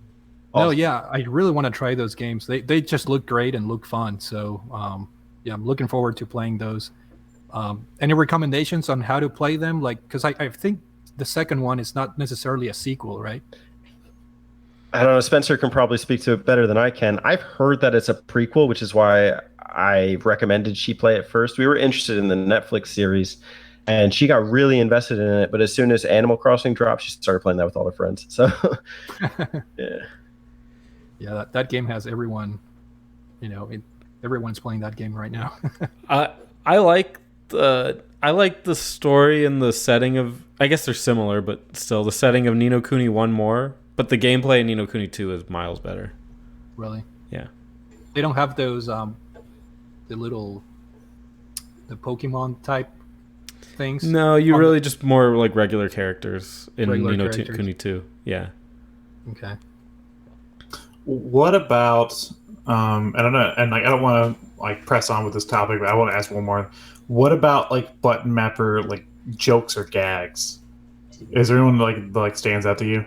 No, Awesome. yeah, I really want to try those games. They just look great and look fun. So yeah, I'm looking forward to playing those. Any recommendations on how to play them? Like, because I think the second one is not necessarily a sequel, right? I don't know. Spencer can probably speak to it better than I can. I've heard that it's a prequel, which is why I recommended she play it first. We were interested in the Netflix series, and she got really invested in it. But as soon as Animal Crossing dropped, she started playing that with all her friends. So, yeah, that game has everyone. Everyone's playing that game right now. I like the story and the setting of. I guess they're similar, but still, the setting of Ni no Kuni 1 more. But the gameplay in Ni no Kuni 2 is miles better. Really? Yeah. They don't have those the Pokemon type things. No, you really just more like regular characters in Regular Ni no characters. Kuni 2. Yeah. Okay. what about? I don't know, and like I don't want to press on with this topic, but I want to ask one more. What about button mapper jokes or gags? Is there anyone like stands out to you?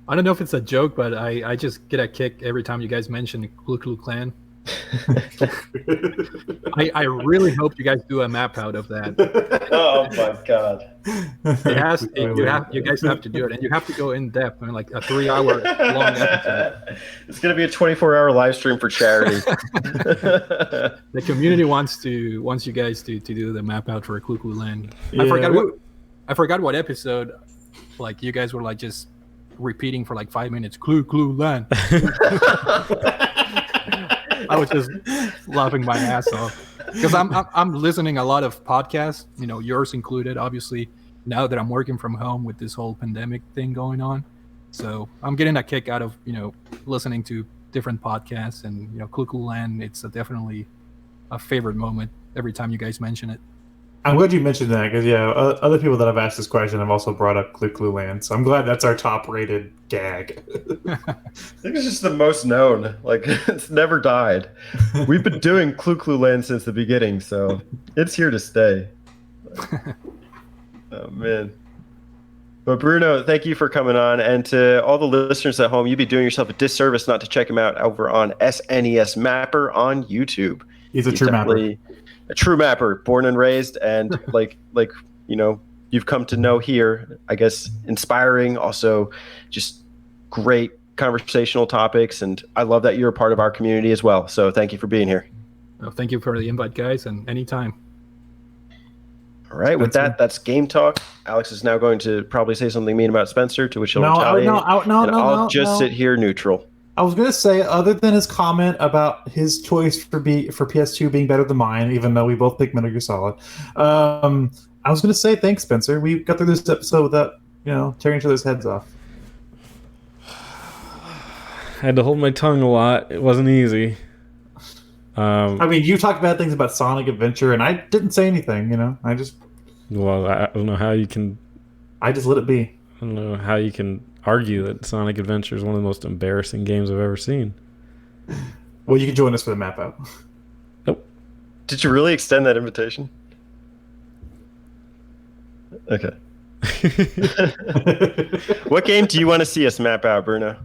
I don't know if it's a joke, but I just get a kick every time you guys mention the Klu Klu Klan. I really hope you guys do a map out of that. oh my god! You guys have to do it, and you have to go in depth, like a 3-hour long episode. It's gonna be a 24-hour live stream for charity. The community wants you guys to do the map out for Klu Klu Klan. Yeah. I forgot what episode. Like you guys were just repeating for 5 minutes. Klu Klu Klan. I was just laughing my ass off because I'm listening a lot of podcasts, yours included, obviously, now that I'm working from home with this whole pandemic thing going on. So I'm getting a kick out of, listening to different podcasts, and, Klu Klu Klan, it's definitely a favorite moment every time you guys mention it. I'm glad you mentioned that because other people that I've asked this question have also brought up Clue Land, so I'm glad that's our top-rated gag. I think it's just the most known. Like, it's never died. We've been doing Clue Land since the beginning, so it's here to stay. Oh, man. But Bruno, thank you for coming on. And to all the listeners at home, you'd be doing yourself a disservice not to check him out over on SNESmapper on YouTube. He's a true mapper. A true mapper, born and raised, and like you've come to know here, I guess, inspiring, also just great conversational topics, and I love that you're a part of our community as well. So thank you for being here. Well, thank you for the invite, guys, and anytime. All right, with that, that's Game Talk. Alex is now going to probably say something mean about Spencer, to which he'll retaliate. I'll just sit here neutral. I was going to say, other than his comment about his choice for PS2 being better than mine, even though we both picked Metal Gear Solid, I was going to say thanks, Spencer. We got through this episode without, tearing each other's heads off. I had to hold my tongue a lot. It wasn't easy. I mean, you talked bad things about Sonic Adventure, and I didn't say anything, I don't know how you can... I just let it be. I don't know how you can argue that Sonic Adventure is one of the most embarrassing games I've ever seen. Well, you can join us for the map out. Nope. Did you really extend that invitation? Okay. What game do you want to see us map out, Bruno?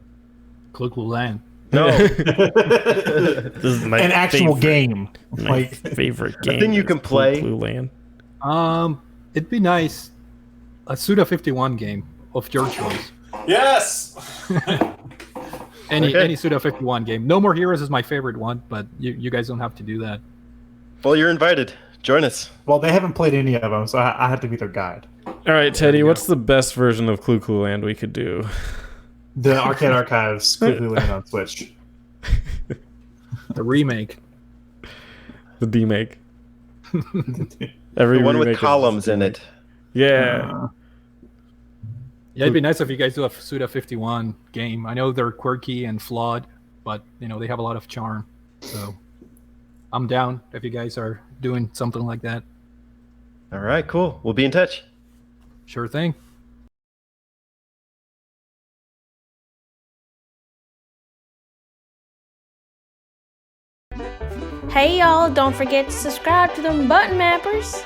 Clue Land. No. This is my an actual game. My favorite game. A thing you can play. Clue Land. It'd be nice. A Suda 51 game of your choice. Yes! Any Suda 51 game. No More Heroes is my favorite one, but you guys don't have to do that. Well, you're invited. Join us. Well, they haven't played any of them, so I have to be their guide. All right, Teddy, what's the best version of Clue Land we could do? The Arcade Archives quickly land on Switch. The remake. The D-make. The one with columns in it. Yeah. Yeah, it'd be nice if you guys do a Suda 51 game. I know they're quirky and flawed, but they have a lot of charm. So I'm down if you guys are doing something like that. All right, cool. We'll be in touch. Sure thing. Hey y'all, don't forget to subscribe to them button mappers.